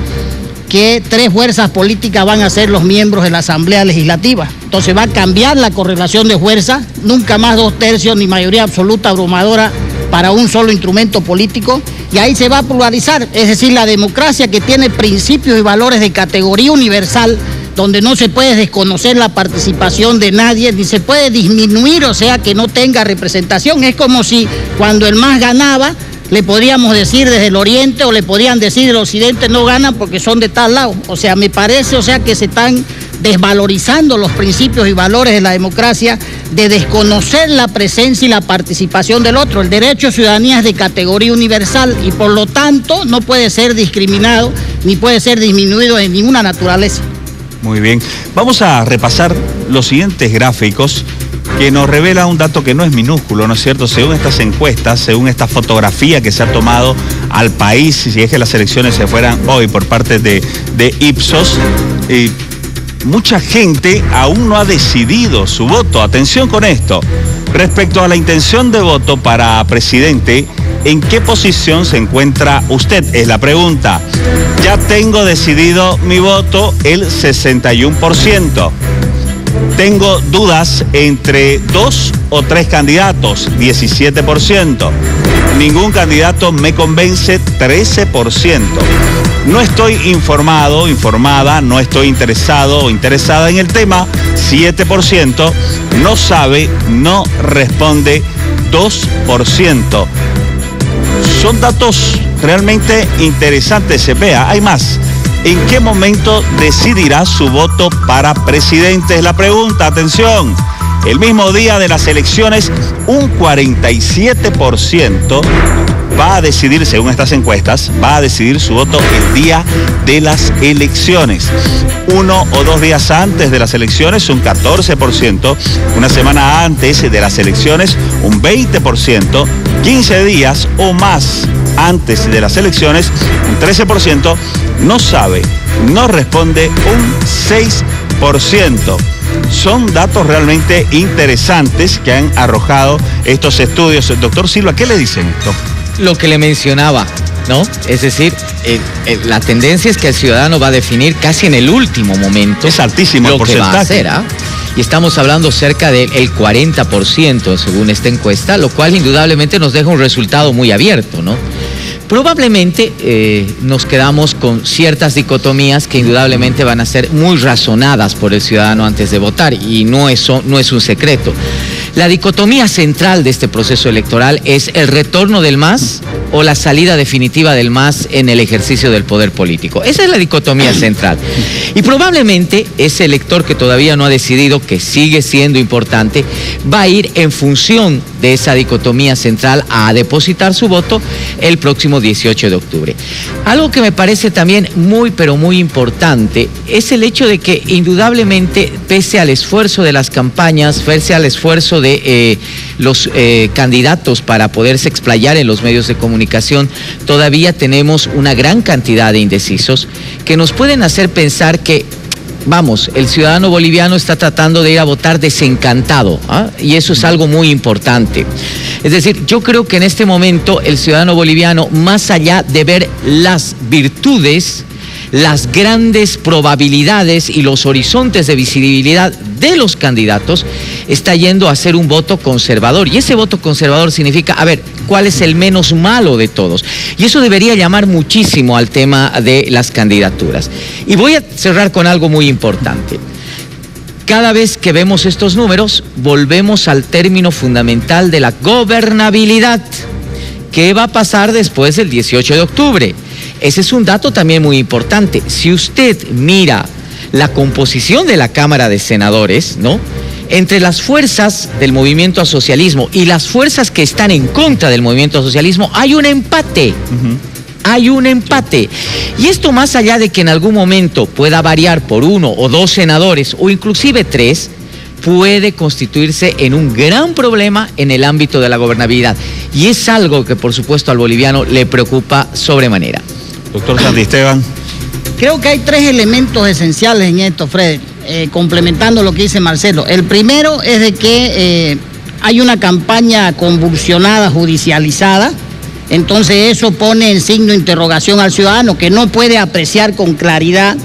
Speaker 6: que 3 fuerzas políticas van a ser los miembros de la Asamblea Legislativa. Entonces va a cambiar la correlación de fuerzas, nunca más 2/3 ni mayoría absoluta abrumadora para un solo instrumento político, y ahí se va a pluralizar, es decir, la democracia, que tiene principios y valores de categoría universal, donde no se puede desconocer la participación de nadie, ni se puede disminuir, o sea, que no tenga representación. Es como si cuando el MAS ganaba, le podríamos decir desde el oriente o le podrían decir del occidente no ganan porque son de tal lado. O sea, me parece, que se están desvalorizando los principios y valores de la democracia, de desconocer la presencia y la participación del otro. El derecho a ciudadanía es de categoría universal y por lo tanto no puede ser discriminado ni puede ser disminuido en ninguna naturaleza.
Speaker 1: Muy bien. Vamos a repasar los siguientes gráficos que nos revela un dato que no es minúsculo, ¿no es cierto? Según estas encuestas, según esta fotografía que se ha tomado al país, si es que las elecciones se fueran hoy por parte de Ipsos, mucha gente aún no ha decidido su voto. Atención con esto. Respecto a la intención de voto para presidente, ¿en qué posición se encuentra usted? Es la pregunta. Ya tengo decidido mi voto, el 61%. Tengo dudas entre 2 o 3 candidatos, 17%. Ningún candidato me convence, 13%. No estoy informada, no estoy interesado o interesada en el tema, 7%. No sabe, no responde, 2%. Son datos realmente interesantes, Cepeda. Hay más. ¿En qué momento decidirá su voto para presidente? Es la pregunta. Atención. El mismo día de las elecciones, un 47% va a decidir, según estas encuestas, va a decidir su voto el día de las elecciones. 1 o 2 días antes de las elecciones, un 14%. Una semana antes de las elecciones, un 20%. 15 días o más antes de las elecciones, un 13%. No sabe, no responde, un 6%. Son datos realmente interesantes que han arrojado estos estudios. Doctor Silva, ¿qué le dicen esto?
Speaker 7: Lo que le mencionaba, ¿no? Es decir, la tendencia es que el ciudadano va a definir casi en el último momento.
Speaker 1: Es altísimo el porcentaje.
Speaker 7: Lo que va a hacer, ¿ah? Y estamos hablando cerca del 40% según esta encuesta, lo cual indudablemente nos deja un resultado muy abierto, ¿no? Probablemente nos quedamos con ciertas dicotomías que indudablemente van a ser muy razonadas por el ciudadano antes de votar, y no es un secreto. La dicotomía central de este proceso electoral es el retorno del MAS o la salida definitiva del MAS en el ejercicio del poder político. Esa es la dicotomía central. Y probablemente ese elector que todavía no ha decidido, que sigue siendo importante, va a ir en función de esa dicotomía central a depositar su voto el próximo 18 de octubre. Algo que me parece también muy, pero muy importante es el hecho de que indudablemente, pese al esfuerzo de las campañas, pese al esfuerzo de los candidatos para poderse explayar en los medios de comunicación, todavía tenemos una gran cantidad de indecisos que nos pueden hacer pensar que, vamos, el ciudadano boliviano está tratando de ir a votar desencantado, ¿ah? Y eso es algo muy importante. Es decir, yo creo que en este momento el ciudadano boliviano, más allá de ver las virtudes, las grandes probabilidades y los horizontes de visibilidad de los candidatos, está yendo a hacer un voto conservador. Y ese voto conservador significa, a ver, ¿cuál es el menos malo de todos? Y eso debería llamar muchísimo al tema de las candidaturas. Y voy a cerrar con algo muy importante. Cada vez que vemos estos números, volvemos al término fundamental de la gobernabilidad. ¿Qué va a pasar después del 18 de octubre? Ese es un dato también muy importante. Si usted mira la composición de la Cámara de Senadores, ¿no?, entre las fuerzas del movimiento al socialismo y las fuerzas que están en contra del movimiento al socialismo, hay un empate. Hay un empate. Y esto, más allá de que en algún momento pueda variar por 1 o 2 senadores o inclusive 3, puede constituirse en un gran problema en el ámbito de la gobernabilidad. Y es algo que, por supuesto, al boliviano le preocupa sobremanera.
Speaker 1: Doctor Santisteban.
Speaker 6: Creo que hay 3 elementos esenciales en esto, Fred, complementando lo que dice Marcelo. El primero es de que hay una campaña convulsionada, judicializada. Entonces eso pone en signo de interrogación al ciudadano, que no puede apreciar con claridad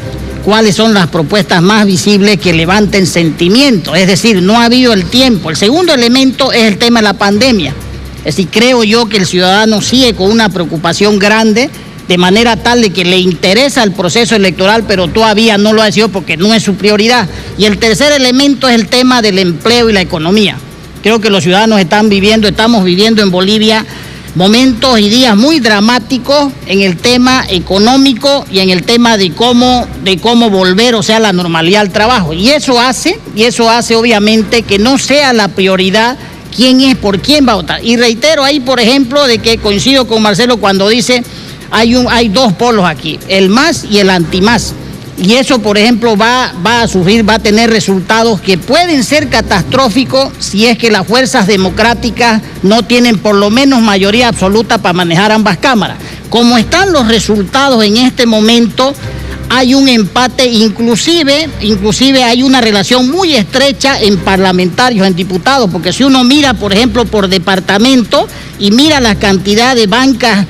Speaker 6: cuáles son las propuestas más visibles que levanten sentimientos. Es decir, no ha habido el tiempo. El segundo elemento es el tema de la pandemia. Es decir, creo yo que el ciudadano sigue con una preocupación grande, de manera tal de que le interesa el proceso electoral, pero todavía no lo ha decidido porque no es su prioridad. Y el tercer elemento es el tema del empleo y la economía. Creo que los ciudadanos estamos viviendo en Bolivia momentos y días muy dramáticos en el tema económico y en el tema de cómo volver, o sea, la normalidad al trabajo. Y eso hace obviamente que no sea la prioridad quién es, por quién va a votar. Y reitero ahí, por ejemplo, de que coincido con Marcelo cuando dice hay 2 polos aquí, el MAS y el anti-MAS. Y eso, por ejemplo, va a tener resultados que pueden ser catastróficos si es que las fuerzas democráticas no tienen por lo menos mayoría absoluta para manejar ambas cámaras. Como están los resultados en este momento, hay un empate, inclusive hay una relación muy estrecha en parlamentarios, en diputados, porque si uno mira, por ejemplo, por departamento y mira la cantidad de bancas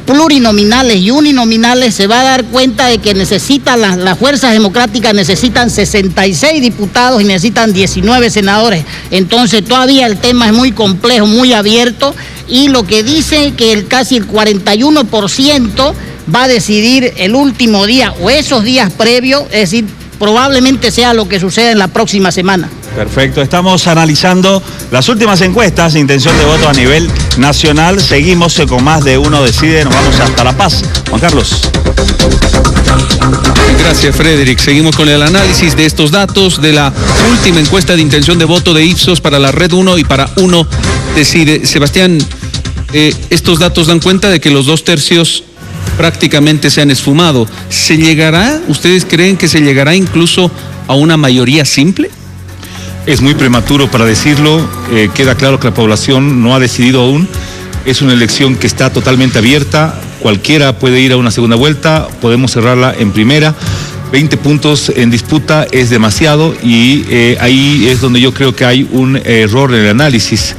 Speaker 6: plurinominales y uninominales, se va a dar cuenta de que las fuerzas democráticas necesitan 66 diputados y necesitan 19 senadores. Entonces todavía el tema es muy complejo, muy abierto, y lo que dice que casi el 41% va a decidir el último día o esos días previos, es decir, probablemente sea lo que suceda en la próxima semana.
Speaker 1: Perfecto, estamos analizando las últimas encuestas de intención de voto a nivel nacional. Seguimos con más de Uno Decide, nos vamos hasta La Paz. Juan Carlos.
Speaker 2: Gracias, Frederick. Seguimos con el análisis de estos datos de la última encuesta de intención de voto de Ipsos para la Red 1 y para Uno Decide. Sebastián, estos datos dan cuenta de que los 2/3 prácticamente se han esfumado. ¿Se llegará, ustedes creen que se llegará incluso a una mayoría simple?
Speaker 4: Es muy prematuro para decirlo, queda claro que la población no ha decidido aún, es una elección que está totalmente abierta, cualquiera puede ir a una segunda vuelta, podemos cerrarla en primera, 20 puntos en disputa es demasiado y ahí es donde yo creo que hay un error en el análisis.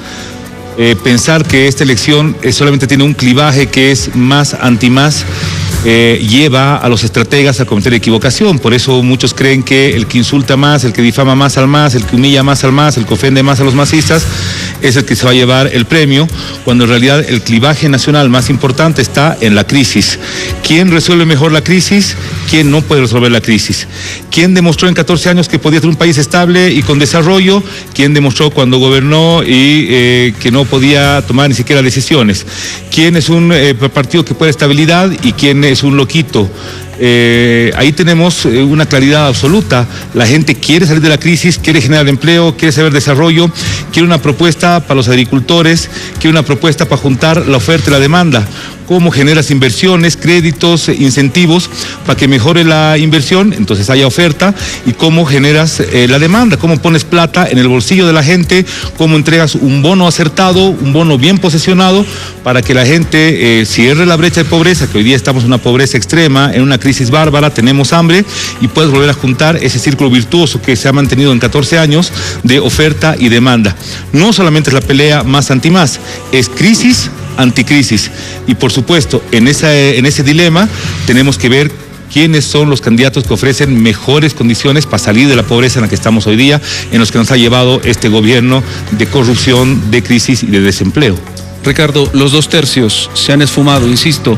Speaker 4: Pensar que esta elección solamente tiene un clivaje que es más anti-más, lleva a los estrategas a cometer equivocación. Por eso muchos creen que el que insulta más, el que difama más al más, el que humilla más al más, el que ofende más a los masistas, es el que se va a llevar el premio, cuando en realidad el clivaje nacional más importante está en la crisis. ¿Quién resuelve mejor la crisis? ¿Quién no puede resolver la crisis? ¿Quién demostró en 14 años que podía ser un país estable y con desarrollo? ¿Quién demostró cuando gobernó y que no podía tomar ni siquiera decisiones? ¿Quién es un partido que puede estabilidad y quién es un loquito? Ahí tenemos una claridad absoluta. La gente quiere salir de la crisis, quiere generar empleo, quiere saber desarrollo, quiere una propuesta para los agricultores, quiere una propuesta para juntar la oferta y la demanda. ¿Cómo generas inversiones, créditos, incentivos para que mejore la inversión? Entonces haya oferta. ¿Y cómo generas la demanda? ¿Cómo pones plata en el bolsillo de la gente? ¿Cómo entregas un bono acertado, un bono bien posicionado para que la gente cierre la brecha de pobreza, que hoy día estamos en una pobreza extrema, en una crisis bárbara, tenemos hambre, y puedes volver a juntar ese círculo virtuoso que se ha mantenido en 14 años de oferta y demanda? No solamente es la pelea más anti-más, es crisis anticrisis. Y por supuesto, en ese dilema tenemos que ver quiénes son los candidatos que ofrecen mejores condiciones para salir de la pobreza en la que estamos hoy día, en los que nos ha llevado este gobierno de corrupción, de crisis y de desempleo.
Speaker 2: Ricardo, los 2/3 se han esfumado, insisto.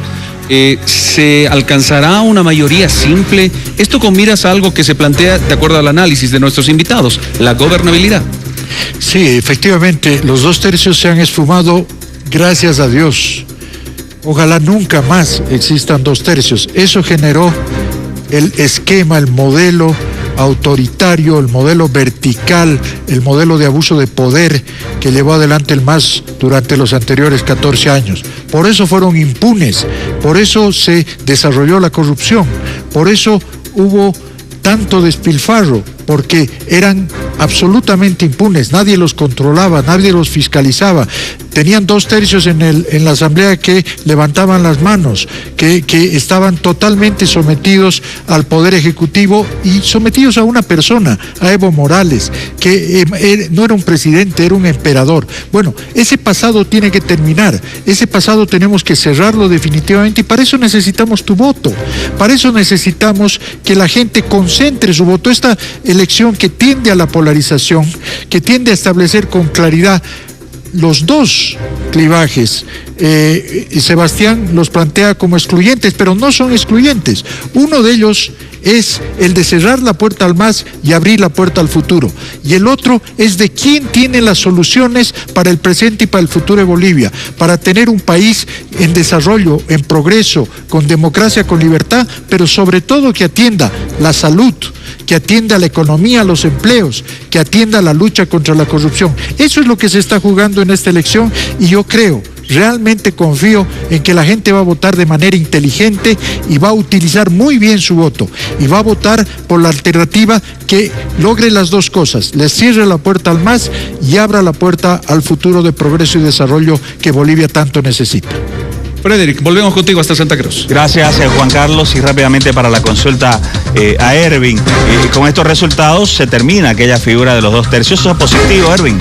Speaker 2: ¿Se alcanzará una mayoría simple? Esto con miras a algo que se plantea de acuerdo al análisis de nuestros invitados, la gobernabilidad.
Speaker 3: Sí, efectivamente, los 2/3 se han esfumado. Gracias a Dios. Ojalá nunca más existan 2/3. Eso generó el esquema, el modelo autoritario, el modelo vertical, el modelo de abuso de poder que llevó adelante el MAS durante los anteriores 14 años. Por eso fueron impunes, por eso se desarrolló la corrupción, por eso hubo tanto despilfarro, porque eran absolutamente impunes, nadie los controlaba, nadie los fiscalizaba. Tenían 2/3 en la asamblea que levantaban las manos, que estaban totalmente sometidos al poder ejecutivo y sometidos a una persona, a Evo Morales, que no era un presidente, era un emperador. Bueno, ese pasado tiene que terminar, ese pasado tenemos que cerrarlo definitivamente, y para eso necesitamos tu voto, para eso necesitamos que la gente concentre su voto. Esta elección que tiende a la polarización, que tiende a establecer con claridad los dos clivajes, Sebastián los plantea como excluyentes, pero no son excluyentes. Uno de ellos es el de cerrar la puerta al MAS y abrir la puerta al futuro, y el otro es de quién tiene las soluciones para el presente y para el futuro de Bolivia, para tener un país en desarrollo, en progreso, con democracia, con libertad, pero sobre todo que atienda la salud, que atienda la economía, los empleos, que atienda la lucha contra la corrupción. Eso es lo que se está jugando en esta elección, y yo creo, realmente confío en que la gente va a votar de manera inteligente y va a utilizar muy bien su voto, y va a votar por la alternativa que logre las dos cosas: les cierre la puerta al MAS y abra la puerta al futuro de progreso y desarrollo que Bolivia tanto necesita.
Speaker 2: Frederick, volvemos contigo hasta Santa Cruz.
Speaker 1: Gracias, Juan Carlos, y rápidamente para la consulta a Ervin. Con estos resultados se termina aquella figura de los 2 tercios. ¿Eso es positivo, Ervin?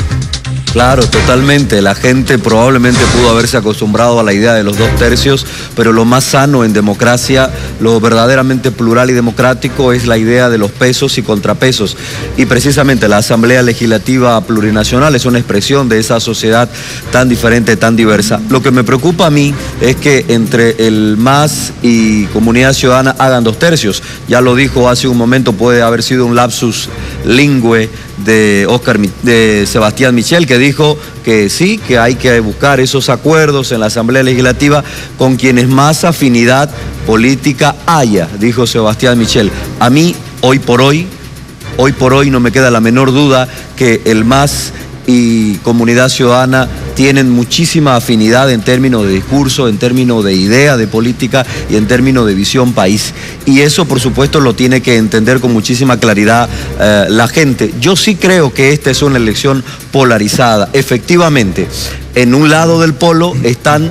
Speaker 5: Claro, totalmente. La gente probablemente pudo haberse acostumbrado a la idea de los 2 tercios, pero lo más sano en democracia, lo verdaderamente plural y democrático es la idea de los pesos y contrapesos. Y precisamente la Asamblea Legislativa Plurinacional es una expresión de esa sociedad tan diferente, tan diversa. Lo que me preocupa a mí es que entre el MAS y Comunidad Ciudadana hagan 2 tercios. Ya lo dijo hace un momento, puede haber sido un lapsus lingüe de Sebastián Michel, que dijo que sí, que hay que buscar esos acuerdos en la Asamblea Legislativa con quienes más afinidad política haya, dijo Sebastián Michel. A mí, hoy por hoy no me queda la menor duda que el MAS y Comunidad Ciudadana tienen muchísima afinidad en términos de discurso, en términos de idea de política y en términos de visión país. Y eso, por supuesto, lo tiene que entender con muchísima claridad la gente. Yo sí creo que esta es una elección polarizada. Efectivamente, en un lado del polo están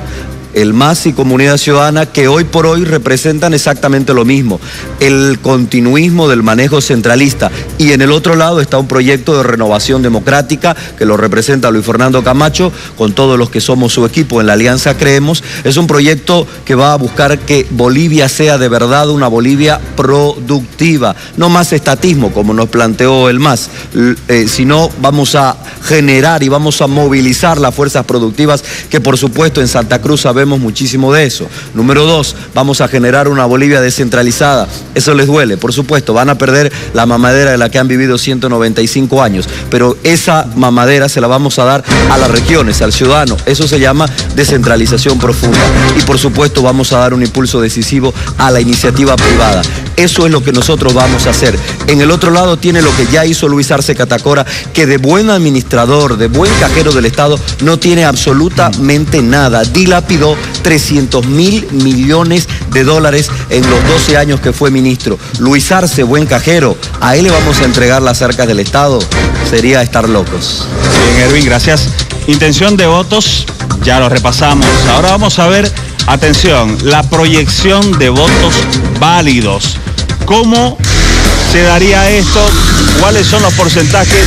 Speaker 5: el MAS y Comunidad Ciudadana, que hoy por hoy representan exactamente lo mismo, el continuismo del manejo centralista. Y en el otro lado está un proyecto de renovación democrática que lo representa Luis Fernando Camacho, con todos los que somos su equipo en la Alianza Creemos. Es un proyecto que va a buscar que Bolivia sea de verdad una Bolivia productiva, no más estatismo como nos planteó el MAS, sino vamos a generar y vamos a movilizar las fuerzas productivas, que por supuesto en Santa Cruz sabemos muchísimo de eso. Número 2, vamos a generar una Bolivia descentralizada. Eso les duele, por supuesto, van a perder la mamadera de la que han vivido 195 años, pero esa mamadera se la vamos a dar a las regiones, al ciudadano. Eso se llama descentralización profunda. Y por supuesto vamos a dar un impulso decisivo a la iniciativa privada. Eso es lo que nosotros vamos a hacer. En el otro lado tiene lo que ya hizo Luis Arce Catacora, que de buen administrador, de buen cajero del Estado, no tiene absolutamente nada. Dilapidó 300.000 millones de dólares en los 12 años que fue ministro. Luis Arce, buen cajero, a él le vamos a entregar las arcas del Estado. Sería estar locos.
Speaker 1: Bien, Ervin, gracias. Intención de votos, ya lo repasamos. Ahora vamos a ver, atención, la proyección de votos válidos. ¿Cómo se daría esto? ¿Cuáles son los porcentajes?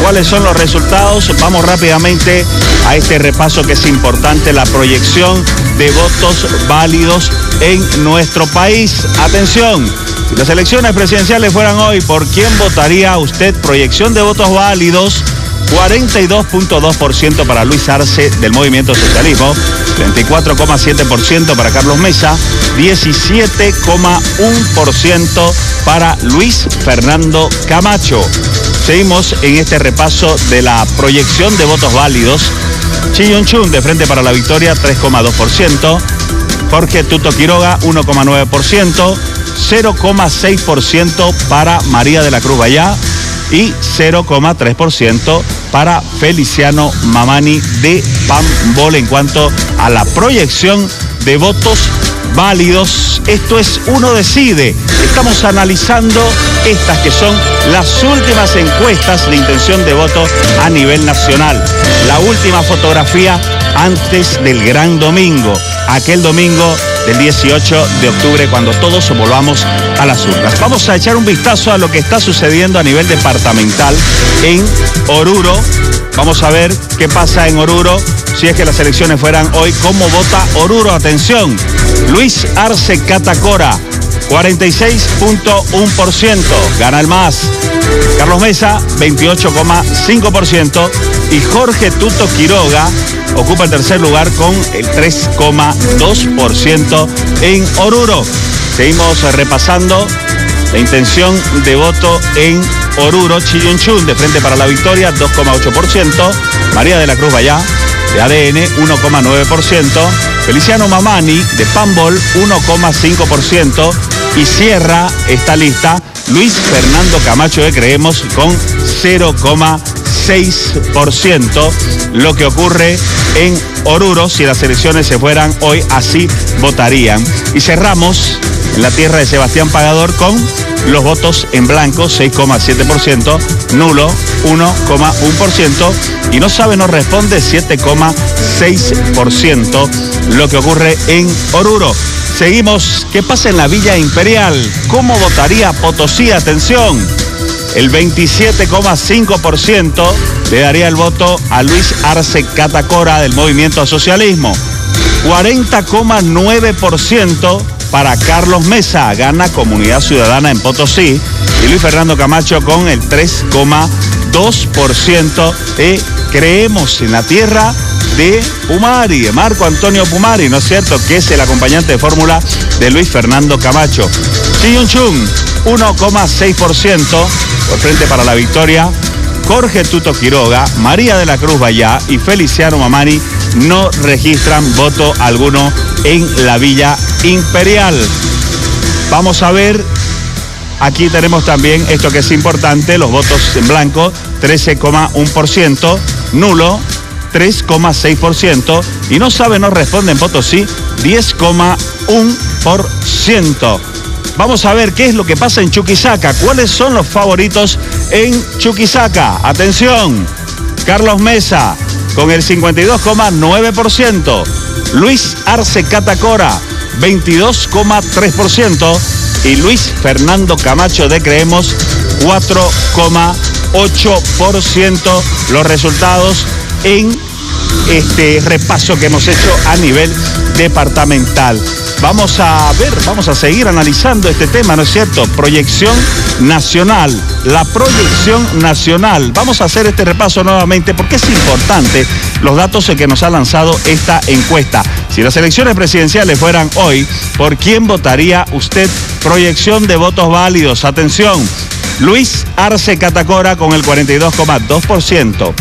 Speaker 1: ¿Cuáles son los resultados? Vamos rápidamente a este repaso que es importante, la proyección de votos válidos en nuestro país. Atención, si las elecciones presidenciales fueran hoy, ¿por quién votaría usted? Proyección de votos válidos: 42.2% para Luis Arce del Movimiento Socialismo, 34.7% para Carlos Mesa, 17.1% para Luis Fernando Camacho. Seguimos en este repaso de la proyección de votos válidos. Chi Yun-chun de Frente para la Victoria, 3.2%. Jorge Tuto Quiroga, 1.9%. 0.6% para María de la Cruz Vallá y 0.3% para Feliciano Mamani de Pambol en cuanto a la proyección de votos válidos. Esto es Uno Decide. Estamos analizando estas que son las últimas encuestas de intención de voto a nivel nacional. La última fotografía antes del gran domingo, aquel domingo del 18 de octubre, cuando todos volvamos a las urnas. Vamos a echar un vistazo a lo que está sucediendo a nivel departamental en Oruro. Vamos a ver qué pasa en Oruro. Si es que las elecciones fueran hoy, ¿cómo vota Oruro? Atención, Luis Arce Catacora, 46.1%, gana el MAS. Carlos Mesa, 28.5%. Y Jorge Tuto Quiroga ocupa el tercer lugar con el 3.2% en Oruro. Seguimos repasando la intención de voto en Oruro. Chi Yun-chun de Frente para la Victoria, 2.8%. María de la Cruz Vallá de ADN, 1.9%. Feliciano Mamani de Pambol, 1.5%. Y cierra esta lista Luis Fernando Camacho de Creemos con 0.6%. Lo que ocurre en Oruro, si las elecciones se fueran hoy, así votarían. Y cerramos en la tierra de Sebastián Pagador con los votos en blanco, 6.7%, nulo, 1.1%, y no sabe, no responde, 7.6%. lo que ocurre en Oruro. Seguimos. ¿Qué pasa en la Villa Imperial? ¿Cómo votaría Potosí? Atención. El 27,5% le daría el voto a Luis Arce Catacora del Movimiento al Socialismo. 40,9% para Carlos Mesa, gana Comunidad Ciudadana en Potosí. Y Luis Fernando Camacho con el 3,2% de Creemos en la Tierra de Pumari, de Marco Antonio Pumari, ¿no es cierto?, que es el acompañante de fórmula de Luis Fernando Camacho. Chiyun Chun, 1,6% por Frente para la Victoria. Jorge Tuto Quiroga, María de la Cruz Vallá y Feliciano Mamani no registran voto alguno en la Villa Imperial. Vamos a ver, aquí tenemos también esto que es importante, los votos en blanco, 13,1%, nulo, 3,6%, y no sabe, no responde en Potosí, 10,1%. Vamos a ver qué es lo que pasa en Chuquisaca, cuáles son los favoritos en Chuquisaca. Atención, Carlos Mesa con el 52,9%, Luis Arce Catacora 22,3% y Luis Fernando Camacho de Creemos 4,8%. Los resultados en este repaso que hemos hecho a nivel departamental. Vamos a ver, vamos a seguir analizando este tema, ¿no es cierto? Proyección nacional, la proyección nacional. Vamos a hacer este repaso nuevamente porque es importante los datos que nos ha lanzado esta encuesta. Si las elecciones presidenciales fueran hoy, ¿por quién votaría usted? Proyección de votos válidos. Atención, Luis Arce Catacora con el 42,2%.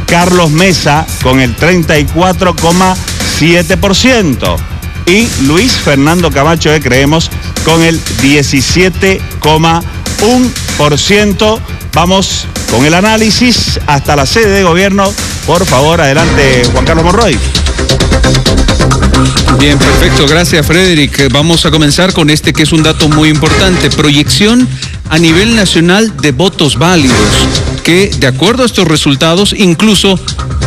Speaker 1: Carlos Mesa con el 34,7%. Y Luis Fernando Camacho de Creemos con el 17,1%. Vamos con el análisis hasta la sede de gobierno. Por favor, adelante, Juan Carlos Monroy.
Speaker 2: Bien, perfecto. Gracias, Frederick. Vamos a comenzar con este que es un dato muy importante. Proyección a nivel nacional de votos válidos, que de acuerdo a estos resultados incluso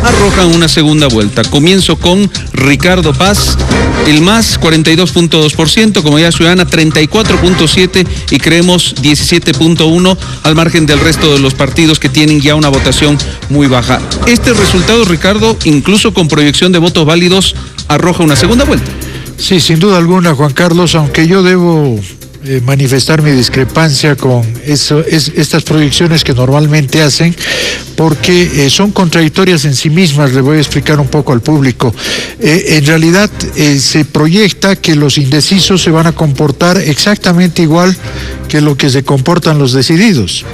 Speaker 2: arrojan una segunda vuelta. Comienzo con Ricardo Paz, el MAS 42,2%, Comunidad Ciudadana 34,7% y Creemos 17,1%, al margen del resto de los partidos que tienen ya una votación muy baja. Este resultado, Ricardo, incluso con proyección de votos válidos, arroja una segunda vuelta.
Speaker 3: Sí, sin duda alguna, Juan Carlos, aunque yo debo manifestar mi discrepancia con estas proyecciones que normalmente hacen, porque son contradictorias en sí mismas. Le voy a explicar un poco al público. En realidad se proyecta que los indecisos se van a comportar exactamente igual que lo que se comportan los decididos,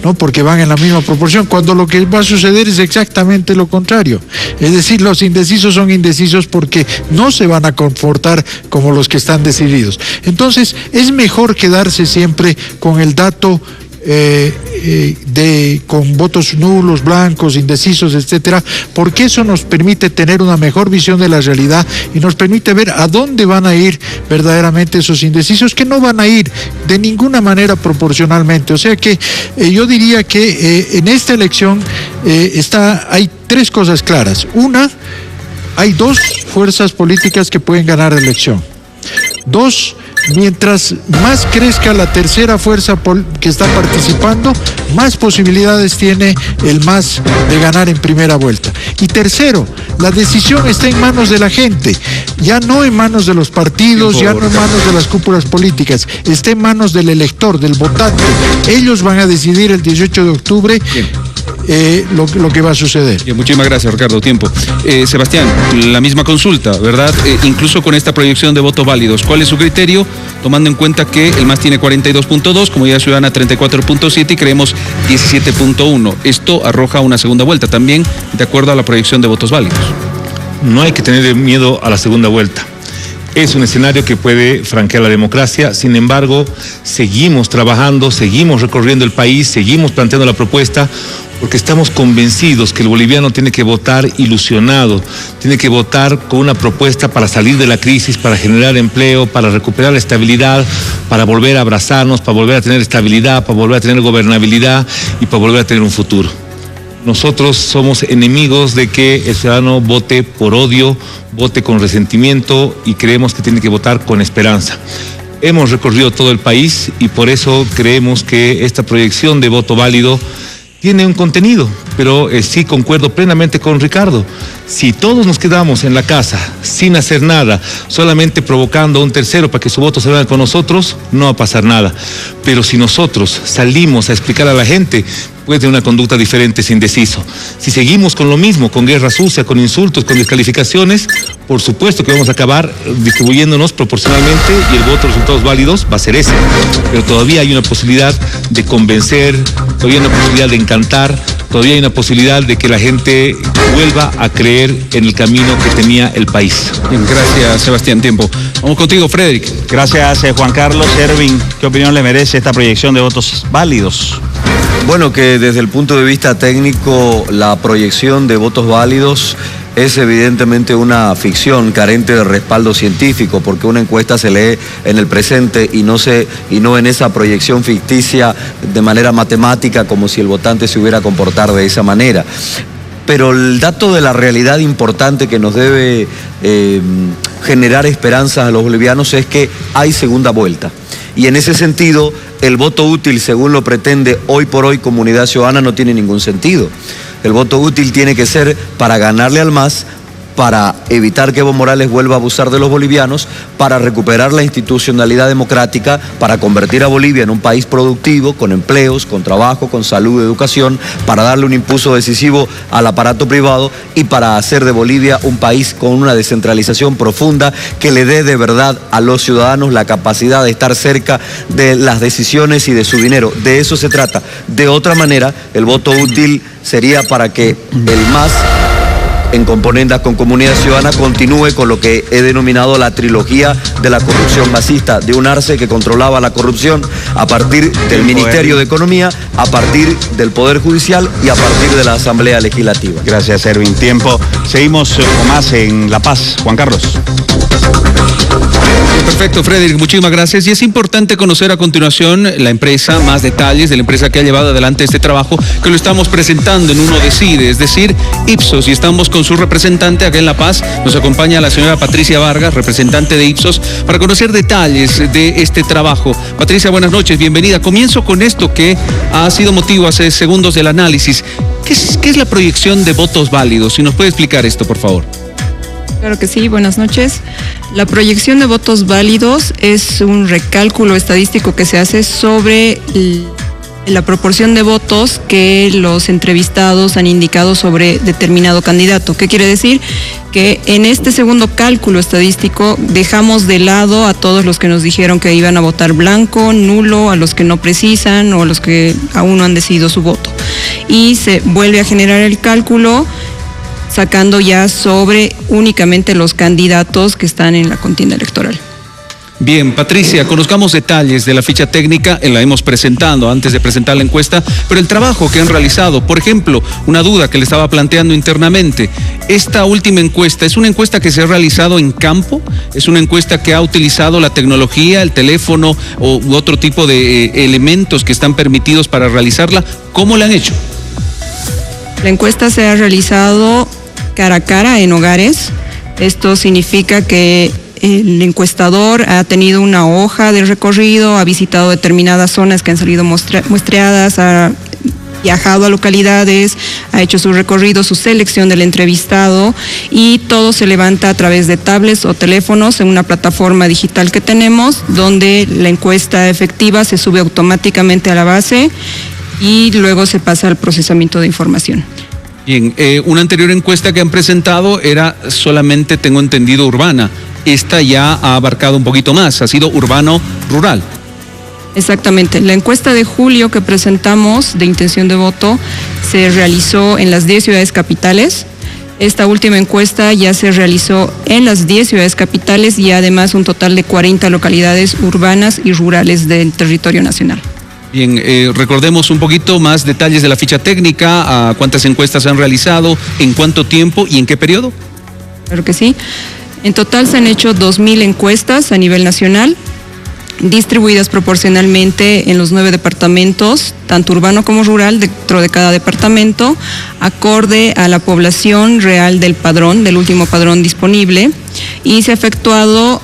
Speaker 3: ¿no? Porque van en la misma proporción, cuando lo que va a suceder es exactamente lo contrario. Es decir, los indecisos son indecisos porque no se van a comportar como los que están decididos. Entonces, es mejor quedarse siempre con el dato con votos nulos, blancos, indecisos, etcétera, porque eso nos permite tener una mejor visión de la realidad y nos permite ver a dónde van a ir verdaderamente esos indecisos, que no van a ir de ninguna manera proporcionalmente. O sea que yo diría que en esta elección hay tres cosas claras. Una, hay dos fuerzas políticas que pueden ganar la elección. Dos, mientras más crezca la tercera fuerza que está participando, más posibilidades tiene el MAS de ganar en primera vuelta. Y tercero, la decisión está en manos de la gente, ya no en manos de los partidos, ya no en manos de las cúpulas políticas, está en manos del elector, del votante. Ellos van a decidir el 18 de octubre lo que va a suceder.
Speaker 2: Bien, muchísimas gracias, Ricardo. Tiempo. Sebastián, la misma consulta, ¿verdad? Incluso con esta proyección de votos válidos, ¿cuál es su criterio? Tomando en cuenta que el MAS tiene 42,2%, Comunidad Ciudadana 34,7% y Creemos 17,1%. Esto arroja una segunda vuelta, también de acuerdo a la proyección de votos válidos.
Speaker 4: No hay que tener miedo a la segunda vuelta. Es un escenario que puede franquear la democracia. Sin embargo, seguimos trabajando, seguimos recorriendo el país, seguimos planteando la propuesta, porque estamos convencidos que el boliviano tiene que votar ilusionado, tiene que votar con una propuesta para salir de la crisis, para generar empleo, para recuperar la estabilidad, para volver a abrazarnos, para volver a tener estabilidad, para volver a tener gobernabilidad y para volver a tener un futuro. nosotros somos enemigos de que el ciudadano vote por odio, vote con resentimiento, y creemos que tiene que votar con esperanza. Hemos recorrido todo el país y por eso creemos que esta proyección de voto válido tiene un contenido, pero sí concuerdo plenamente con Ricardo. Si todos nos quedamos en la casa sin hacer nada, solamente provocando a un tercero para que su voto se vaya con nosotros, no va a pasar nada. Pero si nosotros salimos a explicar a la gente, pues de una conducta diferente es indeciso. Si seguimos con lo mismo, con guerra sucia, con insultos, con descalificaciones, por supuesto que vamos a acabar distribuyéndonos proporcionalmente y el voto de resultados válidos va a ser ese. Pero todavía hay una posibilidad de convencer, todavía hay una posibilidad de encantar, todavía hay una posibilidad de que la gente vuelva a creer en el camino que tenía el país.
Speaker 2: Bien, gracias, Sebastián. Tiempo. Vamos contigo, Frederick.
Speaker 1: Gracias, Juan Carlos. Erwin, ¿qué opinión le merece esta proyección de votos válidos?
Speaker 5: Bueno, que desde el punto de vista técnico, la proyección de votos válidos es evidentemente una ficción carente de respaldo científico, porque una encuesta se lee en el presente y no en esa proyección ficticia de manera matemática, como si el votante se hubiera comportado de esa manera. Pero el dato de la realidad importante que nos debe generar esperanzas a los bolivianos es que hay segunda vuelta. Y en ese sentido, el voto útil, según lo pretende hoy por hoy Comunidad Ciudadana, no tiene ningún sentido. El voto útil tiene que ser para ganarle al MAS, para evitar que Evo Morales vuelva a abusar de los bolivianos, para recuperar la institucionalidad democrática, para convertir a Bolivia en un país productivo, con empleos, con trabajo, con salud, educación, para darle un impulso decisivo al aparato privado y para hacer de Bolivia un país con una descentralización profunda que le dé de verdad a los ciudadanos la capacidad de estar cerca de las decisiones y de su dinero. De eso se trata. De otra manera, el voto útil sería para que el MAS, en componendas con Comunidad Ciudadana, continúe con lo que he denominado la trilogía de la corrupción masista, de un arce que controlaba la corrupción a partir del Ministerio de Economía, a partir del Poder Judicial y a partir de la Asamblea Legislativa.
Speaker 1: Gracias, Erwin. Tiempo. Seguimos con más en La Paz. Juan Carlos.
Speaker 2: Perfecto, Frederick, muchísimas gracias. Y es importante conocer a continuación la empresa, más detalles de la empresa que ha llevado adelante este trabajo, que lo estamos presentando en Uno Decide, es decir, Ipsos, y estamos con su representante acá en La Paz. Nos acompaña la señora Patricia Vargas, representante de Ipsos, para conocer detalles de este trabajo. Patricia, buenas noches, bienvenida. Comienzo con esto que ha sido motivo hace segundos del análisis. ¿Qué es la proyección de votos válidos? Si nos puede explicar esto, por favor.
Speaker 8: Claro que sí, buenas noches. La proyección de votos válidos es un recálculo estadístico que se hace sobre la proporción de votos que los entrevistados han indicado sobre determinado candidato. ¿Qué quiere decir? Que en este segundo cálculo estadístico dejamos de lado a todos los que nos dijeron que iban a votar blanco, nulo, a los que no precisan o a los que aún no han decidido su voto. Y se vuelve a generar el cálculo sacando ya sobre únicamente los candidatos que están en la contienda electoral.
Speaker 2: Bien, Patricia, conozcamos detalles de la ficha técnica, la hemos presentado antes de presentar la encuesta, pero el trabajo que han realizado, por ejemplo, una duda que le estaba planteando internamente, esta última encuesta, ¿es una encuesta que se ha realizado en campo? ¿Es una encuesta que ha utilizado la tecnología, el teléfono u otro tipo de elementos que están permitidos para realizarla? ¿Cómo la han hecho?
Speaker 8: La encuesta se ha realizado cara a cara en hogares. Esto significa que el encuestador ha tenido una hoja de recorrido, ha visitado determinadas zonas que han salido muestreadas, ha viajado a localidades, ha hecho su recorrido, su selección del entrevistado y todo se levanta a través de tablets o teléfonos en una plataforma digital que tenemos, donde la encuesta efectiva se sube automáticamente a la base y luego se pasa al procesamiento de información.
Speaker 2: Bien, una anterior encuesta que han presentado era solamente, tengo entendido, urbana. Esta ya ha abarcado un poquito más, ha sido urbano-rural.
Speaker 8: Exactamente. La encuesta de julio que presentamos de intención de voto se realizó en las 10 ciudades capitales. Esta última encuesta ya se realizó en las 10 ciudades capitales y además un total de 40 localidades urbanas y rurales del territorio nacional.
Speaker 2: Bien, recordemos un poquito más detalles de la ficha técnica, cuántas encuestas se han realizado, en cuánto tiempo y en qué periodo.
Speaker 8: Claro que sí. En total se han hecho 2.000 encuestas a nivel nacional. distribuidas proporcionalmente en los 9 departamentos, tanto urbano como rural, dentro de cada departamento, acorde a la población real del padrón, del último padrón disponible, y se ha efectuado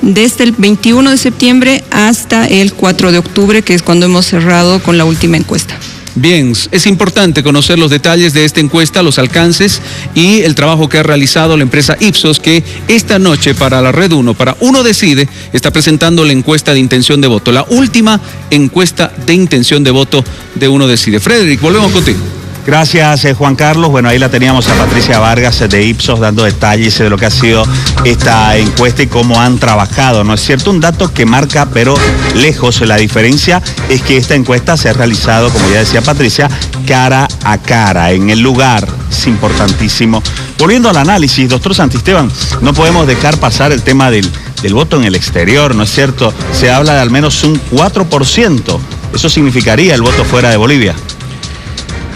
Speaker 8: desde el 21 de septiembre hasta el 4 de octubre, que es cuando hemos cerrado con la última encuesta.
Speaker 2: Bien, es importante conocer los detalles de esta encuesta, los alcances y el trabajo que ha realizado la empresa Ipsos, que esta noche para la Red 1, para Uno Decide, está presentando la encuesta de intención de voto, la última encuesta de intención de voto de Uno Decide. Frederick, volvemos contigo.
Speaker 1: Gracias, Juan Carlos. Bueno, ahí la teníamos a Patricia Vargas de Ipsos dando detalles de lo que ha sido esta encuesta y cómo han trabajado, ¿no es cierto? Un dato que marca, pero lejos. La diferencia es que esta encuesta se ha realizado, como ya decía Patricia, cara a cara, en el lugar. Es importantísimo. Volviendo al análisis, doctor Santisteban, no podemos dejar pasar el tema del voto en el exterior, ¿no es cierto? Se habla de al menos un 4%. Eso significaría el voto fuera de Bolivia.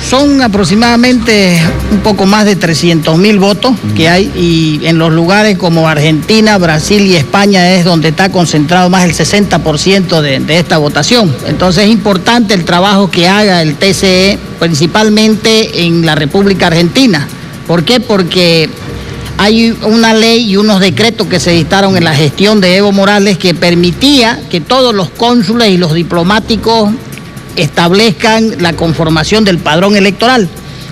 Speaker 6: Son aproximadamente un poco más de 300.000 votos que hay, y en los lugares como Argentina, Brasil y España es donde está concentrado más del 60% de esta votación. Entonces es importante el trabajo que haga el TCE, principalmente en la República Argentina. ¿Por qué? Porque hay una ley y unos decretos que se dictaron en la gestión de Evo Morales que permitía que todos los cónsules y los diplomáticos establezcan la conformación del padrón electoral.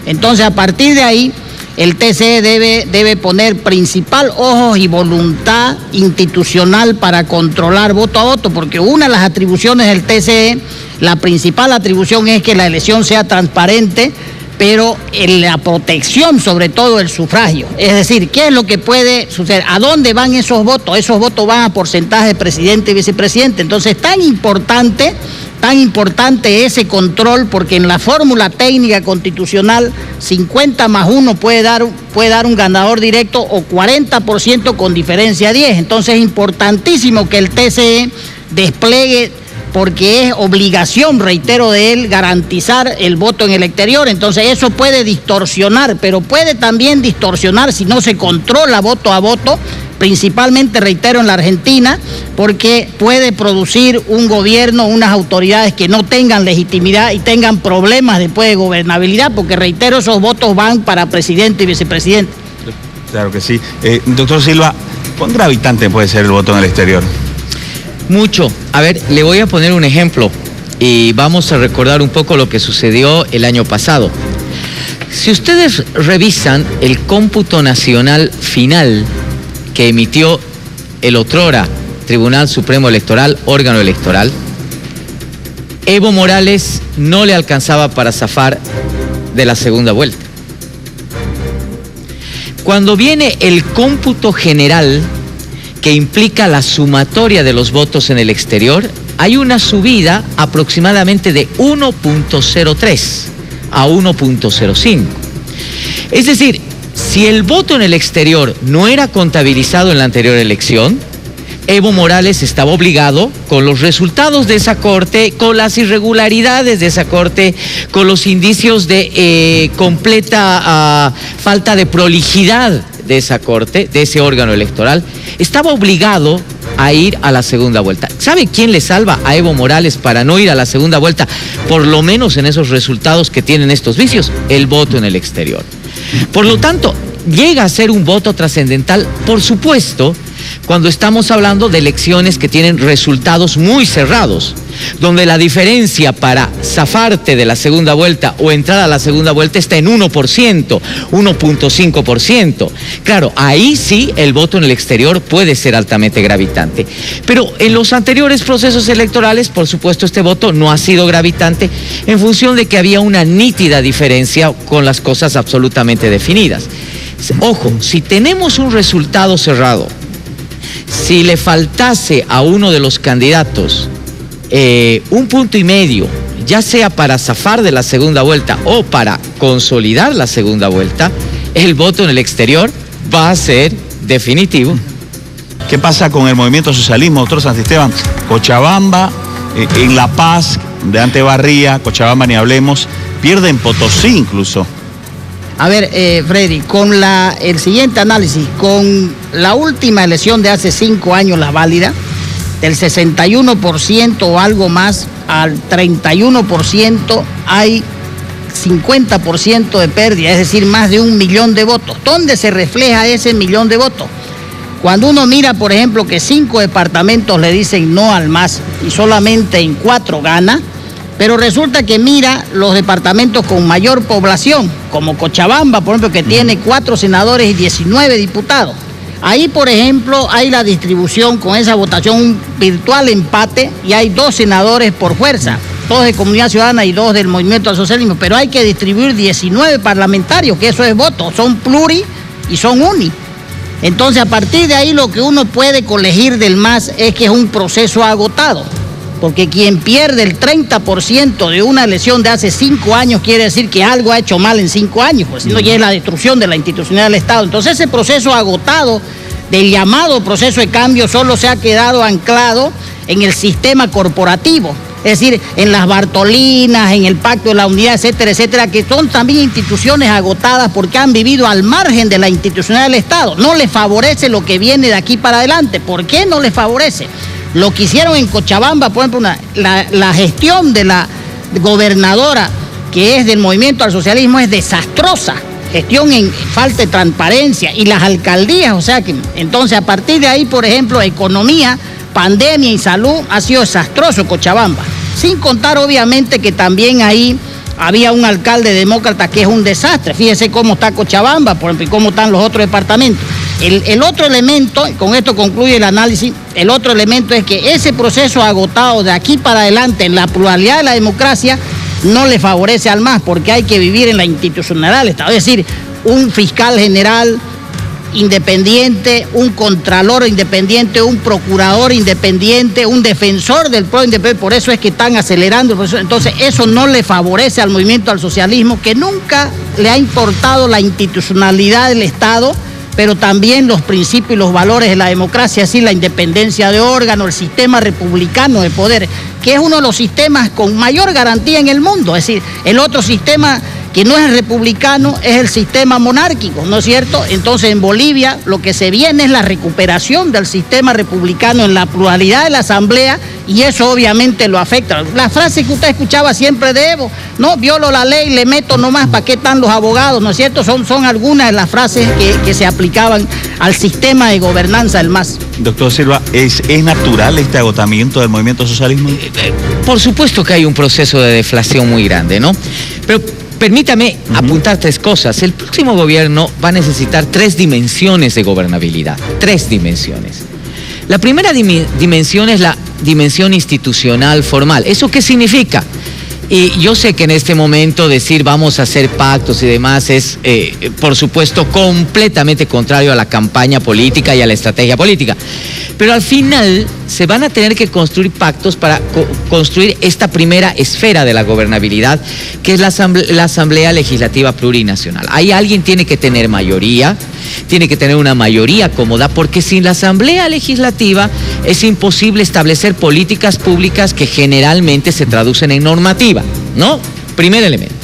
Speaker 6: Entonces, a partir de ahí, el TCE debe poner principal ojos y voluntad institucional para controlar voto a voto, porque una de las atribuciones del TCE, la principal atribución es que la elección sea transparente, pero en la protección sobre todo el sufragio. Es decir, ¿qué es lo que puede suceder? ¿A dónde van esos votos? Esos votos van a porcentaje de presidente y vicepresidente. Entonces, tan importante ese control, porque en la fórmula técnica constitucional 50 más 1 puede dar un ganador directo o 40% con diferencia 10. Entonces es importantísimo que el TCE despliegue, porque es obligación, reitero, de él garantizar el voto en el exterior. Entonces eso puede distorsionar, pero puede también distorsionar si no se controla voto a voto, principalmente, reitero, en la Argentina, porque puede producir un gobierno, unas autoridades que no tengan legitimidad y tengan problemas después de gobernabilidad, porque, reitero, esos votos van para presidente y vicepresidente.
Speaker 1: Claro que sí. Doctor Silva, ¿cuán gravitante puede ser el voto en el exterior?
Speaker 7: Mucho. A ver, le voy a poner un ejemplo y vamos a recordar un poco lo que sucedió el año pasado. Si ustedes revisan el cómputo nacional final que emitió el otrora Tribunal Supremo Electoral, órgano electoral, Evo Morales no le alcanzaba para zafar de la segunda vuelta. Cuando viene el cómputo general, que implica la sumatoria de los votos en el exterior, hay una subida aproximadamente de 1.03 a 1.05. Es decir, si el voto en el exterior no era contabilizado en la anterior elección, Evo Morales estaba obligado, con los resultados de esa corte, con las irregularidades de esa corte, con los indicios de completa falta de prolijidad de esa corte, de ese órgano electoral, estaba obligado a ir a la segunda vuelta. ¿Sabe quién le salva a Evo Morales para no ir a la segunda vuelta, por lo menos en esos resultados que tienen estos vicios? El voto en el exterior. Por lo tanto, llega a ser un voto trascendental, por supuesto, cuando estamos hablando de elecciones que tienen resultados muy cerrados, donde la diferencia para zafarte de la segunda vuelta o entrar a la segunda vuelta está en 1%, 1.5%. Claro, ahí sí el voto en el exterior puede ser altamente gravitante. Pero en los anteriores procesos electorales, por supuesto, este voto no ha sido gravitante en función de que había una nítida diferencia con las cosas absolutamente definidas. Ojo, si tenemos un resultado cerrado, si le faltase a uno de los candidatos 1,5 puntos, ya sea para zafar de la segunda vuelta o para consolidar la segunda vuelta, el voto en el exterior va a ser definitivo.
Speaker 1: ¿Qué pasa con el movimiento socialismo, doctor Santisteban? Cochabamba, en La Paz, de Antebarría, Cochabamba ni hablemos, pierden Potosí incluso.
Speaker 6: A ver, Freddy, con el siguiente análisis, con la última elección de hace 5 años, la válida, del 61% o algo más al 31% hay 50% de pérdida, es decir, más de 1 millón de votos. ¿Dónde se refleja ese 1 millón de votos? Cuando uno mira, por ejemplo, que 5 departamentos le dicen no al MAS y solamente en 4 gana, pero resulta que mira los departamentos con mayor población, como Cochabamba, por ejemplo, que tiene 4 senadores y 19 diputados. Ahí, por ejemplo, hay la distribución con esa votación, un virtual empate, y hay 2 senadores por fuerza, 2 de Comunidad Ciudadana y 2 del Movimiento al Socialismo, pero hay que distribuir 19 parlamentarios, que eso es voto, son pluri y son uni. Entonces, a partir de ahí, lo que uno puede colegir del MAS es que es un proceso agotado, porque quien pierde el 30% de una elección de hace 5 años quiere decir que algo ha hecho mal en 5 años, pues si no ya es la destrucción de la institucionalidad del Estado. Entonces, ese proceso agotado del llamado proceso de cambio solo se ha quedado anclado en el sistema corporativo, es decir, en las Bartolinas, en el Pacto de la Unidad, etcétera, etcétera, que son también instituciones agotadas porque han vivido al margen de la institucionalidad del Estado. No les favorece lo que viene de aquí para adelante. ¿Por qué no les favorece? Lo que hicieron en Cochabamba, por ejemplo, la gestión de la gobernadora, que es del Movimiento al Socialismo, es desastrosa. Gestión en falta de transparencia, y las alcaldías, o sea que entonces a partir de ahí, por ejemplo, economía, pandemia y salud ha sido desastroso Cochabamba, sin contar obviamente que también ahí había un alcalde demócrata que es un desastre. Fíjese cómo está Cochabamba, por ejemplo, y cómo están los otros departamentos. El otro elemento, con esto concluye el análisis, el otro elemento es que ese proceso agotado de aquí para adelante en la pluralidad de la democracia no le favorece al MAS, porque hay que vivir en la institucionalidad del Estado, es decir, un fiscal general independiente, un contralor independiente, un procurador independiente, un defensor del pueblo independiente. Por eso es que están acelerando el proceso. Entonces eso no le favorece al Movimiento al Socialismo, que nunca le ha importado la institucionalidad del Estado, pero también los principios y los valores de la democracia, así la independencia de órganos, el sistema republicano de poder, que es uno de los sistemas con mayor garantía en el mundo. Es decir, el otro sistema que no es republicano es el sistema monárquico, ¿no es cierto? Entonces en Bolivia lo que se viene es la recuperación del sistema republicano en la pluralidad de la asamblea, y eso obviamente lo afecta. La frase que usted escuchaba siempre de Evo, no, violo la ley, le meto nomás, ¿para qué están los abogados? ¿No es cierto? Son algunas de las frases que se aplicaban al sistema de gobernanza del MAS.
Speaker 1: Doctor Silva, ¿es natural este agotamiento del movimiento socialismo?
Speaker 7: Por supuesto que hay un proceso de deflación muy grande, ¿no? Pero permítame apuntar 3 cosas. El próximo gobierno va a necesitar 3 dimensiones de gobernabilidad. 3 dimensiones. La primera dimensión es la dimensión institucional formal. ¿Eso qué significa? Y yo sé que en este momento decir vamos a hacer pactos y demás es, por supuesto, completamente contrario a la campaña política y a la estrategia política. Pero al final se van a tener que construir pactos para construir esta primera esfera de la gobernabilidad, que es la Asamblea Legislativa Plurinacional. Ahí alguien tiene que tener mayoría, tiene que tener una mayoría cómoda, porque sin la Asamblea Legislativa es imposible establecer políticas públicas que generalmente se traducen en normativa, ¿no? Primer elemento.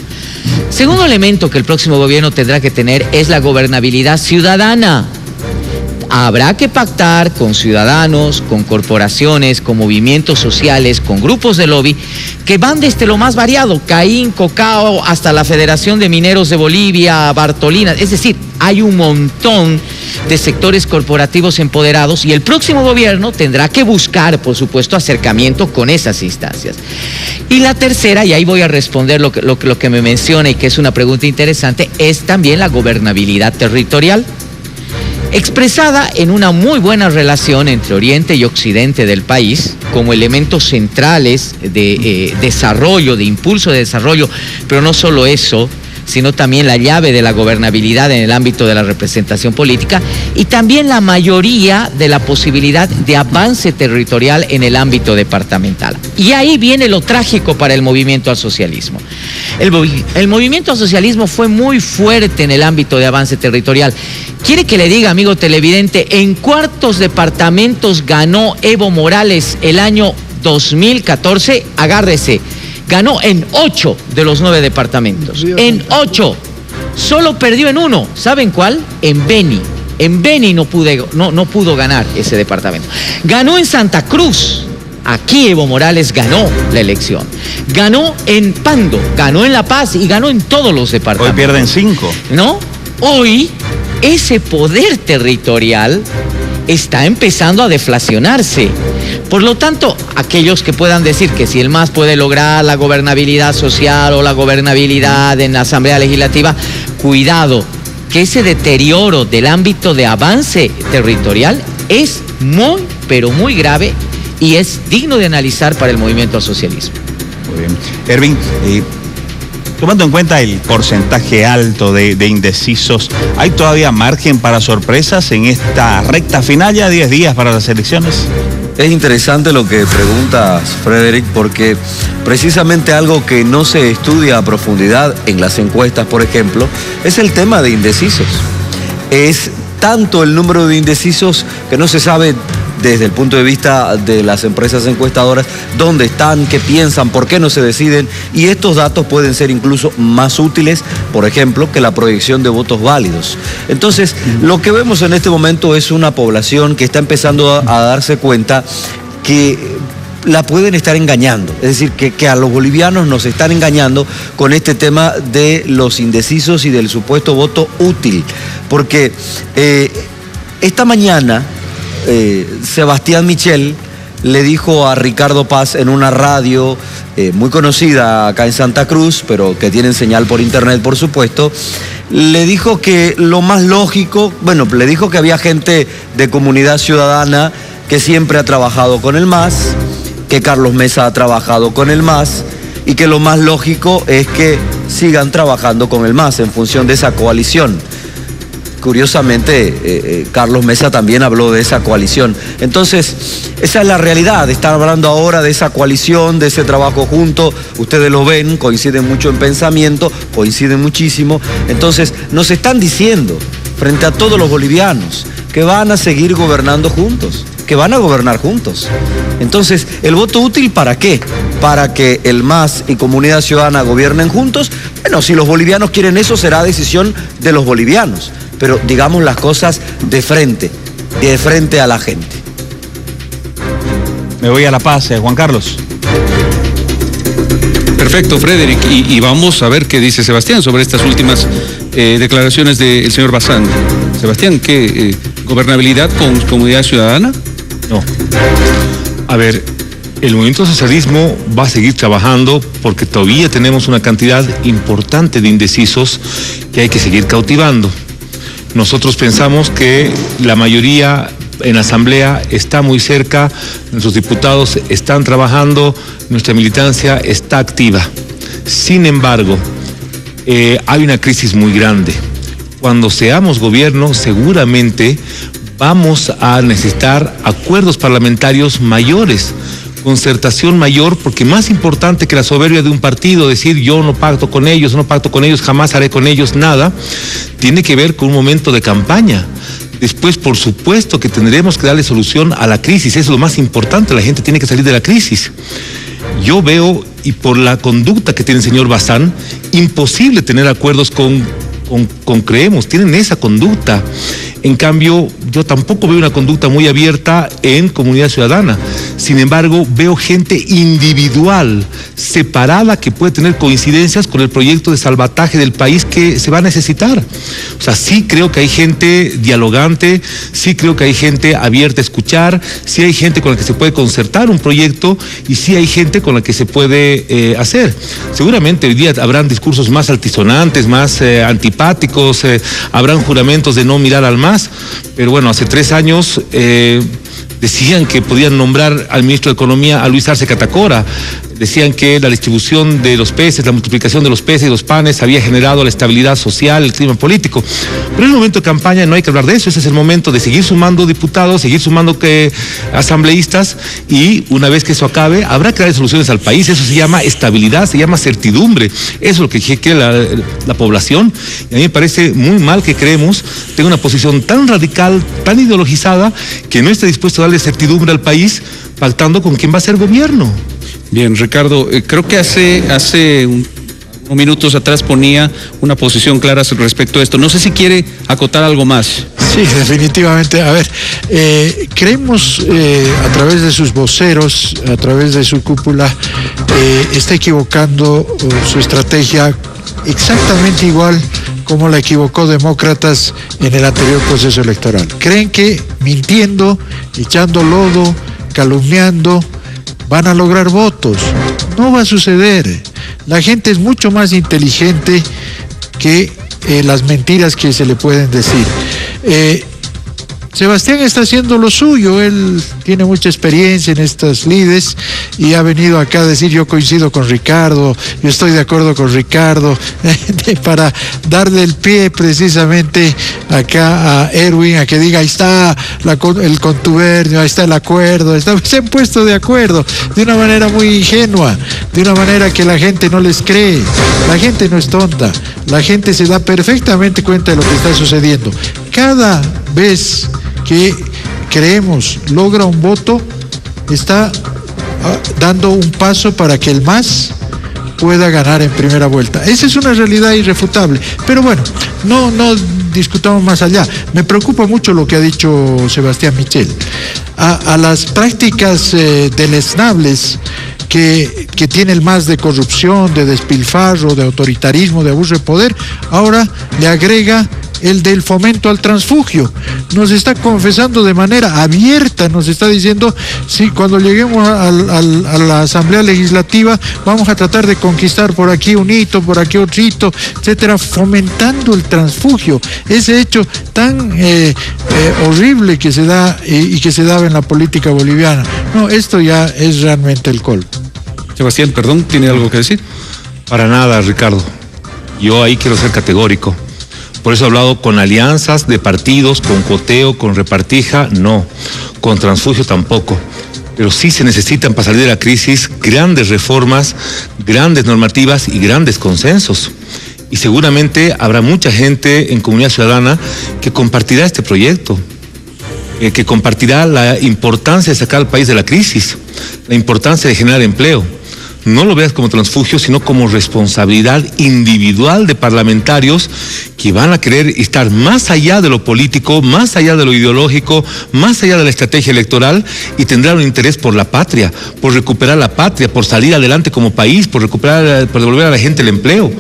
Speaker 7: Segundo elemento que el próximo gobierno tendrá que tener es la gobernabilidad ciudadana. Habrá que pactar con ciudadanos, con corporaciones, con movimientos sociales, con grupos de lobby que van desde lo más variado, Caín, Cocao, hasta la Federación de Mineros de Bolivia, Bartolinas. Es decir, hay un montón de sectores corporativos empoderados, y el próximo gobierno tendrá que buscar, por supuesto, acercamiento con esas instancias. Y la tercera, y ahí voy a responder lo que me menciona y que es una pregunta interesante, es también la gobernabilidad territorial, expresada en una muy buena relación entre Oriente y Occidente del país, como elementos centrales de desarrollo, de impulso de desarrollo, pero no solo eso, sino también la llave de la gobernabilidad en el ámbito de la representación política, y también la mayoría de la posibilidad de avance territorial en el ámbito departamental. Y ahí viene lo trágico para el movimiento al socialismo. El movimiento al socialismo fue muy fuerte en el ámbito de avance territorial. ¿Quiere que le diga, amigo televidente, en cuántos departamentos ganó Evo Morales el año 2014? Agárrese. Ganó en 8 de los 9 departamentos. En 8. Solo perdió en 1. ¿Saben cuál? En Beni, En Beni no pudo ganar ese departamento. Ganó en Santa Cruz. Aquí Evo Morales ganó la elección. Ganó en Pando, ganó en La Paz y ganó en todos los departamentos.
Speaker 1: Hoy pierden 5.
Speaker 7: ¿No? Hoy ese poder territorial está empezando a deflacionarse. Por lo tanto, aquellos que puedan decir que si el MAS puede lograr la gobernabilidad social o la gobernabilidad en la Asamblea Legislativa, cuidado, que ese deterioro del ámbito de avance territorial es muy, pero muy grave y es digno de analizar para el movimiento al socialismo.
Speaker 1: Muy bien. Erwin, tomando en cuenta el porcentaje alto de indecisos, ¿hay todavía margen para sorpresas en esta recta final, ya 10 días para las elecciones?
Speaker 5: Es interesante lo que preguntas, Frederick, porque precisamente algo que no se estudia a profundidad en las encuestas, por ejemplo, es el tema de indecisos. Es tanto el número de indecisos que no se sabe desde el punto de vista de las empresas encuestadoras dónde están, qué piensan, por qué no se deciden, y estos datos pueden ser incluso más útiles, por ejemplo, que la proyección de votos válidos. Entonces, lo que vemos en este momento es una población que está empezando a darse cuenta que la pueden estar engañando, es decir, que a los bolivianos nos están engañando con este tema de los indecisos y del supuesto voto útil, porque esta mañana Sebastián Michel le dijo a Ricardo Paz en una radio muy conocida acá en Santa Cruz, pero que tienen señal por internet, por supuesto, le dijo que lo más lógico, le dijo que había gente de Comunidad Ciudadana que siempre ha trabajado con el MAS, que Carlos Mesa ha trabajado con el MAS y que lo más lógico es que sigan trabajando con el MAS en función de esa coalición. Curiosamente, Carlos Mesa también habló de esa coalición. Entonces, esa es la realidad. Están hablando ahora de esa coalición, de ese trabajo junto. Ustedes lo ven, coinciden mucho en pensamiento, coinciden muchísimo. Entonces, nos están diciendo, frente a todos los bolivianos, que van a seguir gobernando juntos, que van a gobernar juntos. Entonces, ¿el voto útil para qué? Para que el MAS y Comunidad Ciudadana gobiernen juntos. Bueno, si los bolivianos quieren eso, será decisión de los bolivianos. Pero digamos las cosas de frente a la gente.
Speaker 1: Me voy a La Paz, Juan Carlos.
Speaker 2: Perfecto, Frederick. Y vamos a ver qué dice Sebastián sobre estas últimas declaraciones del señor Bazán. Sebastián, ¿qué gobernabilidad con Comunidad Ciudadana?
Speaker 4: No. A ver, el movimiento socialismo va a seguir trabajando porque todavía tenemos una cantidad importante de indecisos que hay que seguir cautivando. Nosotros pensamos que la mayoría en la Asamblea está muy cerca, nuestros diputados están trabajando, nuestra militancia está activa. Sin embargo, hay una crisis muy grande. Cuando seamos gobierno, seguramente vamos a necesitar acuerdos parlamentarios mayores, concertación mayor, porque más importante que la soberbia de un partido, decir yo no pacto con ellos, jamás haré con ellos nada, tiene que ver con un momento de campaña. Después, por supuesto, que tendremos que darle solución a la crisis, eso es lo más importante, la gente tiene que salir de la crisis. Yo veo, y por la conducta que tiene el señor Bazán, imposible tener acuerdos con Creemos, tienen esa conducta. En cambio, yo tampoco veo una conducta muy abierta en Comunidad Ciudadana. Sin embargo, veo gente individual, separada, que puede tener coincidencias con el proyecto de salvataje del país que se va a necesitar. O sea, sí creo que hay gente dialogante, sí creo que hay gente abierta a escuchar, sí hay gente con la que se puede concertar un proyecto y sí hay gente con la que se puede hacer. Seguramente hoy día habrán discursos más altisonantes, más antipáticos, habrán juramentos de no mirar al MAS, pero bueno, hace 3 años decían que podían nombrar al ministro de Economía a Luis Arce Catacora, decían que la distribución de los peces, la multiplicación de los peces y los panes había generado la estabilidad social, el clima político. Pero en el momento de campaña no hay que hablar de eso, ese es el momento de seguir sumando diputados, seguir sumando asambleístas, y una vez que eso acabe, habrá que dar soluciones al país. Eso se llama estabilidad, se llama certidumbre, eso es lo que quiere la población, y a mí me parece muy mal que Creemos tenga una posición tan radical, tan ideologizada, que no esté dispuesto a darle certidumbre al país, pactando con quién va a ser gobierno.
Speaker 2: Bien, Ricardo, creo que hace unos minutos atrás ponía una posición clara respecto a esto. No sé si quiere acotar algo más.
Speaker 3: Sí, definitivamente. A ver, creemos a través de sus voceros, a través de su cúpula, está equivocando su estrategia exactamente igual como la equivocó Demócratas en el anterior proceso electoral. Creen que mintiendo, echando lodo, calumniando, van a lograr votos. No va a suceder. La gente es mucho más inteligente que las mentiras que se le pueden decir. Sebastián está haciendo lo suyo, él tiene mucha experiencia en estas lides y ha venido acá a decir: yo coincido con Ricardo, yo estoy de acuerdo con Ricardo, para darle el pie precisamente acá a Erwin a que diga: ahí está el contubernio, ahí está el acuerdo, se han puesto de acuerdo de una manera muy ingenua, de una manera que la gente no les cree. La gente no es tonta, la gente se da perfectamente cuenta de lo que está sucediendo. Cada vez que creemos logra un voto, está dando un paso para que el MAS pueda ganar en primera vuelta. Esa es una realidad irrefutable. Pero bueno, no discutamos más allá. Me preocupa mucho lo que ha dicho Sebastián Michel. A las prácticas deleznables que tiene el MAS de corrupción, de despilfarro, de autoritarismo, de abuso de poder, ahora le agrega el del fomento al transfugio. Nos está confesando de manera abierta, nos está diciendo: sí, cuando lleguemos a la Asamblea Legislativa vamos a tratar de conquistar por aquí un hito, por aquí otro hito, etcétera, fomentando el transfugio, ese hecho tan horrible que se da y que se daba en la política boliviana. No, esto ya es realmente el colmo.
Speaker 2: Sebastián, perdón, ¿tiene algo que decir?
Speaker 4: Para nada, Ricardo. Yo ahí quiero ser categórico. Por eso he hablado con alianzas de partidos, con coteo, con repartija, no. Con transfugio tampoco. Pero sí se necesitan para salir de la crisis grandes reformas, grandes normativas y grandes consensos. Y seguramente habrá mucha gente en Comunidad Ciudadana que compartirá este proyecto, que compartirá la importancia de sacar al país de la crisis, la importancia de generar empleo. No lo veas como transfugio, sino como responsabilidad individual de parlamentarios que van a querer estar más allá de lo político, más allá de lo ideológico, más allá de la estrategia electoral, y tendrán un interés por la patria, por recuperar la patria, por salir adelante como país, por devolver a la gente el empleo.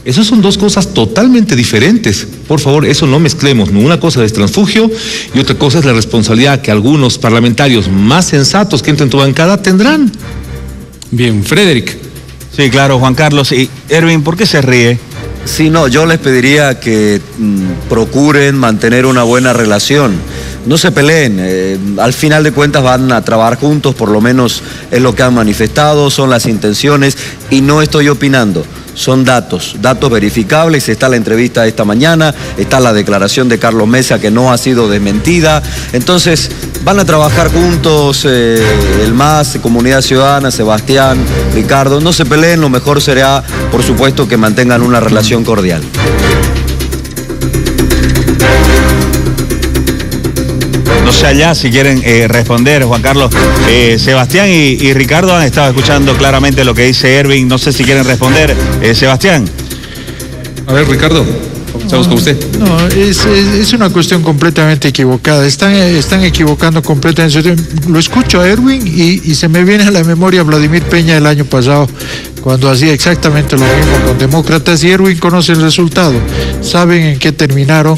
Speaker 4: Esas son dos cosas totalmente diferentes. Por favor, eso no mezclemos. Una cosa es transfugio y otra cosa es la responsabilidad que algunos parlamentarios más sensatos que entren en tu bancada tendrán.
Speaker 2: Bien, Frederick.
Speaker 1: Sí, claro, Juan Carlos. Y Erwin, ¿por qué se ríe?
Speaker 5: Sí, no, yo les pediría que procuren mantener una buena relación. No se peleen, al final de cuentas van a trabajar juntos, por lo menos es lo que han manifestado, son las intenciones, y no estoy opinando. Son datos verificables. Está la entrevista de esta mañana, está la declaración de Carlos Mesa que no ha sido desmentida. Entonces, van a trabajar juntos el MAS, Comunidad Ciudadana, Sebastián, Ricardo. No se peleen, lo mejor será, por supuesto, que mantengan una relación cordial.
Speaker 1: No sé allá si quieren responder, Juan Carlos. Sebastián y Ricardo han estado escuchando claramente lo que dice Erwin. No sé si quieren responder. Sebastián.
Speaker 2: A ver, Ricardo, comenzamos con usted.
Speaker 3: No, es una cuestión completamente equivocada. Están equivocando completamente. Lo escucho a Erwin y se me viene a la memoria Vladimir Peña el año pasado, cuando hacía exactamente lo mismo con Demócratas, y Erwin conoce el resultado, saben en qué terminaron,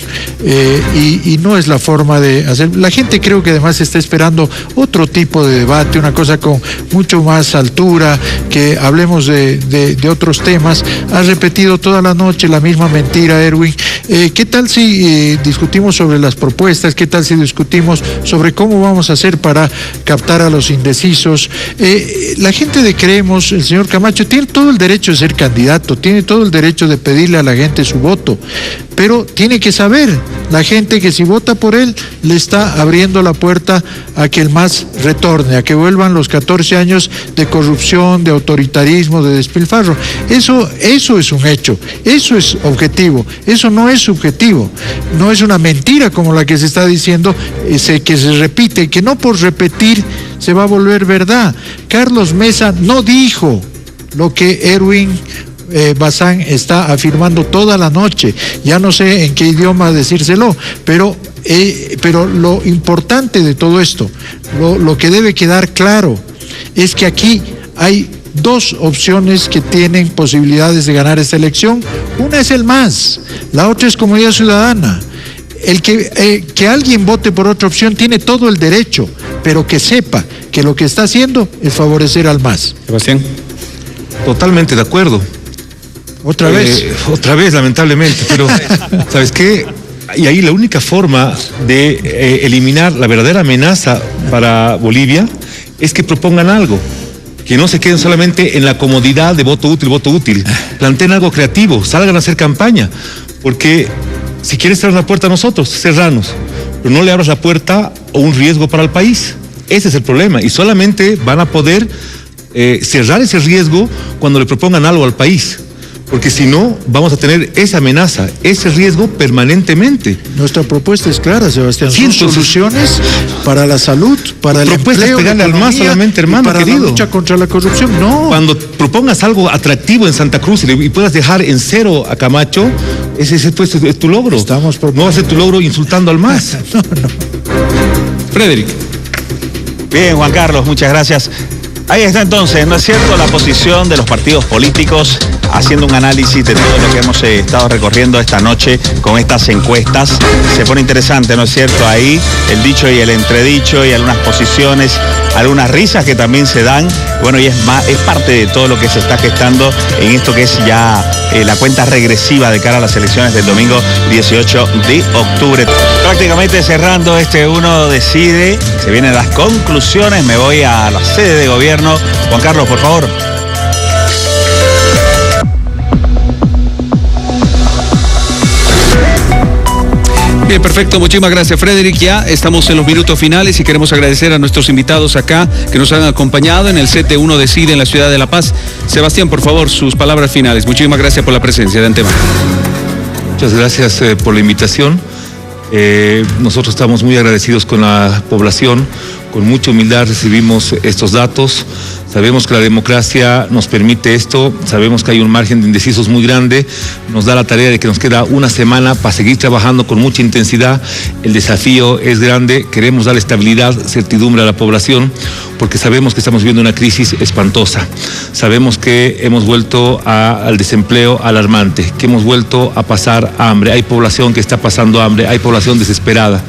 Speaker 3: y no es la forma de hacer. La gente creo que además está esperando otro tipo de debate, una cosa con mucho más altura, que hablemos de otros temas. Ha repetido toda la noche la misma mentira, Erwin. ¿Qué tal si discutimos sobre las propuestas? ¿Qué tal si discutimos sobre cómo vamos a hacer para captar a los indecisos? La gente de Creemos, el señor Camacho, tiene todo el derecho de ser candidato, tiene todo el derecho de pedirle a la gente su voto, pero tiene que saber la gente que si vota por él le está abriendo la puerta a que el MAS retorne, a que vuelvan los 14 años de corrupción, de autoritarismo, de despilfarro. Eso es un hecho, eso es objetivo, eso no es subjetivo, no es una mentira como la que se está diciendo, que se repite, que no por repetir se va a volver verdad. Carlos Mesa no dijo lo que Erwin Bazán está afirmando toda la noche. Ya no sé en qué idioma decírselo, pero lo importante de todo esto, lo que debe quedar claro, es que aquí hay dos opciones que tienen posibilidades de ganar esta elección. Una es el MAS, la otra es Comunidad Ciudadana. El que alguien vote por otra opción tiene todo el derecho, pero que sepa que lo que está haciendo es favorecer al MAS.
Speaker 4: Sebastián. Totalmente de acuerdo.
Speaker 3: Otra vez,
Speaker 4: lamentablemente, pero ¿sabes qué? Y ahí la única forma de eliminar la verdadera amenaza para Bolivia es que propongan algo, que no se queden solamente en la comodidad de voto útil, planteen algo creativo, salgan a hacer campaña, porque si quieres cerrar la puerta a nosotros, cerranos, pero no le abras la puerta a un riesgo para el país. Ese es el problema, y solamente van a poder cerrar ese riesgo cuando le propongan algo al país. Porque si no, vamos a tener esa amenaza, ese riesgo permanentemente.
Speaker 3: Nuestra propuesta es clara, Sebastián.
Speaker 4: Sí,
Speaker 3: son soluciones para la salud, para el empleo,
Speaker 4: pegarle al MAS solamente, hermano,
Speaker 3: para
Speaker 4: querido.
Speaker 3: la lucha contra la corrupción. No.
Speaker 4: Cuando propongas algo atractivo en Santa Cruz y puedas dejar en cero a Camacho, ese pues, es tu logro. No va a ser tu logro insultando al MAS.
Speaker 3: No.
Speaker 2: Frederick.
Speaker 1: Bien, Juan Carlos, muchas gracias. Ahí está entonces, ¿no es cierto?, la posición de los partidos políticos, haciendo un análisis de todo lo que hemos estado recorriendo esta noche con estas encuestas. Se pone interesante, ¿no es cierto?, ahí el dicho y el entredicho y algunas posiciones, algunas risas que también se dan. Bueno, y es parte de todo lo que se está gestando en esto que es ya la cuenta regresiva de cara a las elecciones del domingo 18 de octubre. Prácticamente cerrando este Uno Decide, se vienen las conclusiones, me voy a la sede de gobierno. Juan Carlos, por favor.
Speaker 2: Bien, perfecto, muchísimas gracias, Frederick. Ya estamos en los minutos finales y queremos agradecer a nuestros invitados acá que nos han acompañado en el set de Uno Decide en la ciudad de La Paz. Sebastián, por favor, sus palabras finales. Muchísimas gracias por la presencia de antemano.
Speaker 4: Muchas gracias por la invitación. Nosotros estamos muy agradecidos con la población, con mucha humildad recibimos estos datos. Sabemos que la democracia nos permite esto, sabemos que hay un margen de indecisos muy grande, nos da la tarea de que nos queda una semana para seguir trabajando con mucha intensidad. El desafío es grande, queremos dar estabilidad, certidumbre a la población, porque sabemos que estamos viviendo una crisis espantosa. Sabemos que hemos vuelto al desempleo alarmante, que hemos vuelto a pasar hambre, hay población que está pasando hambre, hay población desesperada,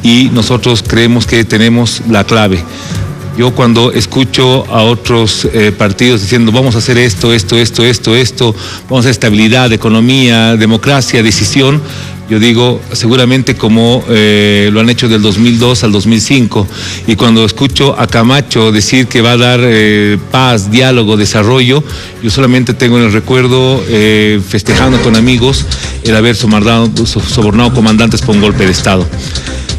Speaker 4: y nosotros creemos que tenemos la clave. Yo cuando escucho a otros partidos diciendo vamos a hacer esto, vamos a hacer estabilidad, economía, democracia, decisión, yo digo seguramente como lo han hecho del 2002 al 2005. Y cuando escucho a Camacho decir que va a dar paz, diálogo, desarrollo, yo solamente tengo en el recuerdo festejando con amigos el haber sobornado comandantes por un golpe de Estado.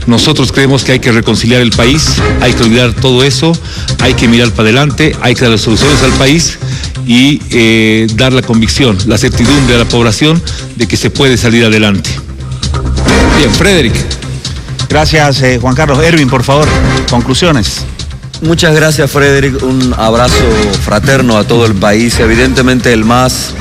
Speaker 4: Nosotros creemos que hay que reconciliar el país, hay que olvidar todo eso, hay que mirar para adelante, hay que dar soluciones al país y dar la convicción, la certidumbre a la población de que se puede salir adelante.
Speaker 2: Bien, Frederick.
Speaker 1: Gracias, Juan Carlos. Erwin, por favor, conclusiones.
Speaker 5: Muchas gracias, Frederick. Un abrazo fraterno a todo el país. Evidentemente el MAS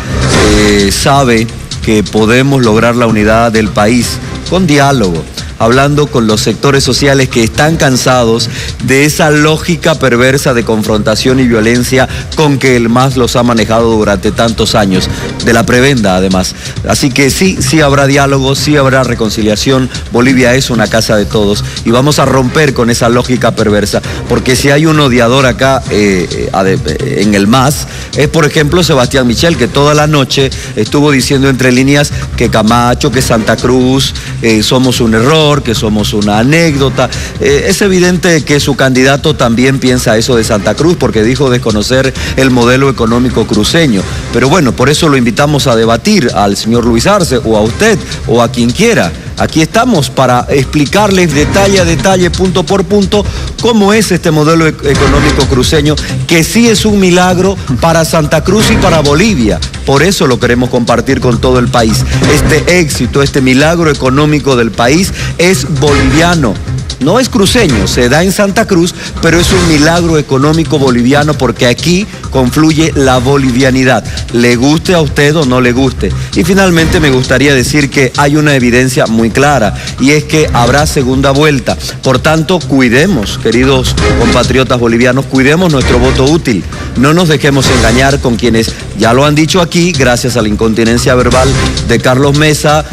Speaker 5: sabe que podemos lograr la unidad del país con diálogo, hablando con los sectores sociales que están cansados de esa lógica perversa de confrontación y violencia con que el MAS los ha manejado durante tantos años, de la prebenda además. Así que sí habrá diálogo, sí habrá reconciliación. Bolivia es una casa de todos y vamos a romper con esa lógica perversa, porque si hay un odiador acá en el MAS, es por ejemplo Sebastián Michel, que toda la noche estuvo diciendo entre líneas que Camacho, que Santa Cruz, somos un error, que somos una anécdota. Es evidente que su candidato también piensa eso de Santa Cruz, porque dijo desconocer el modelo económico cruceño. Pero bueno, por eso lo invitamos a debatir al señor Luis Arce, o a usted, o a quien quiera. Aquí estamos para explicarles detalle a detalle, punto por punto, cómo es este modelo económico cruceño, que sí es un milagro para Santa Cruz y para Bolivia. Por eso lo queremos compartir con todo el país. Este éxito, este milagro económico del país es boliviano. No es cruceño, se da en Santa Cruz, pero es un milagro económico boliviano, porque aquí confluye la bolivianidad, le guste a usted o no le guste. Y finalmente me gustaría decir que hay una evidencia muy clara, y es que habrá segunda vuelta. Por tanto, cuidemos, queridos compatriotas bolivianos, cuidemos nuestro voto útil. No nos dejemos engañar con quienes ya lo han dicho aquí, gracias a la incontinencia verbal de Carlos Mesa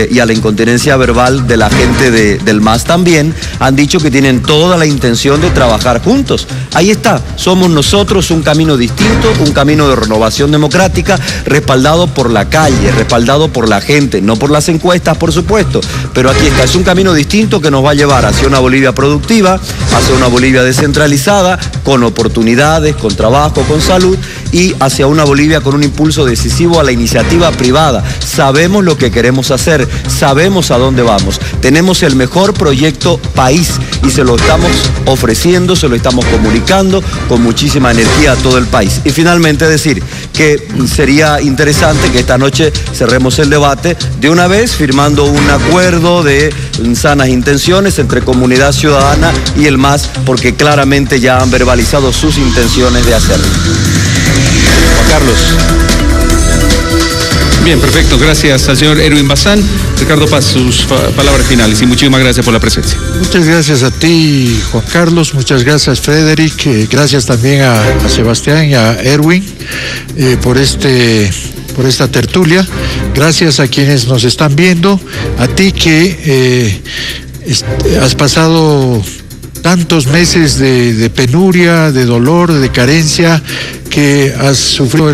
Speaker 5: y a la incontinencia verbal de la gente del MAS también, han dicho que tienen toda la intención de trabajar juntos. Ahí está, somos nosotros un camino distinto, un camino de renovación democrática, respaldado por la calle, respaldado por la gente, no por las encuestas, por supuesto, pero aquí está, es un camino distinto que nos va a llevar hacia una Bolivia productiva, hacia una Bolivia descentralizada, con oportunidades, con trabajo, con salud, y hacia una Bolivia con un impulso decisivo a la iniciativa privada. Sabemos lo que queremos hacer, sabemos a dónde vamos, tenemos el mejor proyecto país y se lo estamos ofreciendo, se lo estamos comunicando con muchísima energía a todo el país. Y finalmente decir que sería interesante que esta noche cerremos el debate de una vez firmando un acuerdo de sanas intenciones entre Comunidad Ciudadana y el MAS, porque claramente ya han verbalizado sus intenciones de hacerlo.
Speaker 1: Juan Carlos.
Speaker 2: Bien, perfecto. Gracias al señor Erwin Bazán. Ricardo Paz, sus palabras finales y muchísimas gracias por la presencia.
Speaker 3: Muchas gracias a ti, Juan Carlos. Muchas gracias, Frederick. Gracias también a Sebastián y a Erwin por esta tertulia. Gracias a quienes nos están viendo. A ti que has pasado tantos meses de penuria, de dolor, de carencia, que has sufrido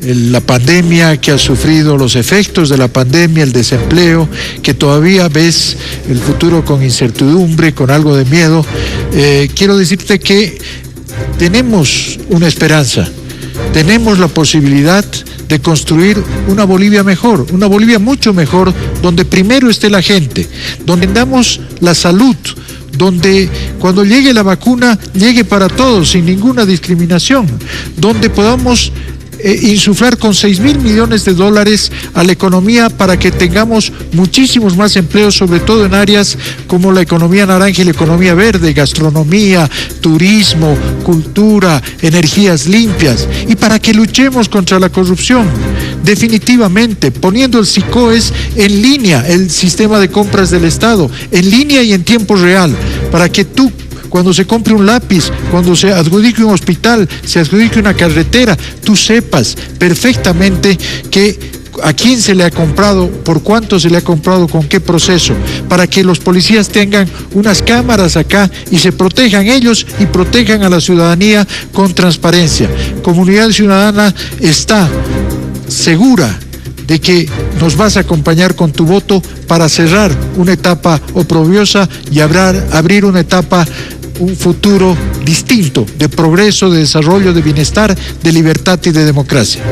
Speaker 3: la pandemia, que has sufrido los efectos de la pandemia, el desempleo, que todavía ves el futuro con incertidumbre, con algo de miedo. Quiero decirte que tenemos una esperanza, tenemos la posibilidad de construir una Bolivia mejor, una Bolivia mucho mejor, donde primero esté la gente, donde damos la salud, donde cuando llegue la vacuna llegue para todos sin ninguna discriminación, donde podamos insuflar con $6.000 millones a la economía para que tengamos muchísimos más empleos, sobre todo en áreas como la economía naranja y la economía verde, gastronomía, turismo, cultura, energías limpias, y para que luchemos contra la corrupción, definitivamente, poniendo el SICOES en línea, el sistema de compras del Estado, en línea y en tiempo real, para que tú, cuando se compre un lápiz, cuando se adjudique un hospital, se adjudique una carretera, tú sepas perfectamente a quién se le ha comprado, por cuánto se le ha comprado, con qué proceso, para que los policías tengan unas cámaras acá y se protejan ellos y protejan a la ciudadanía con transparencia. Comunidad Ciudadana está segura de que nos vas a acompañar con tu voto para cerrar una etapa oprobiosa y abrir una etapa, un futuro distinto de progreso, de desarrollo, de bienestar, de libertad y de democracia.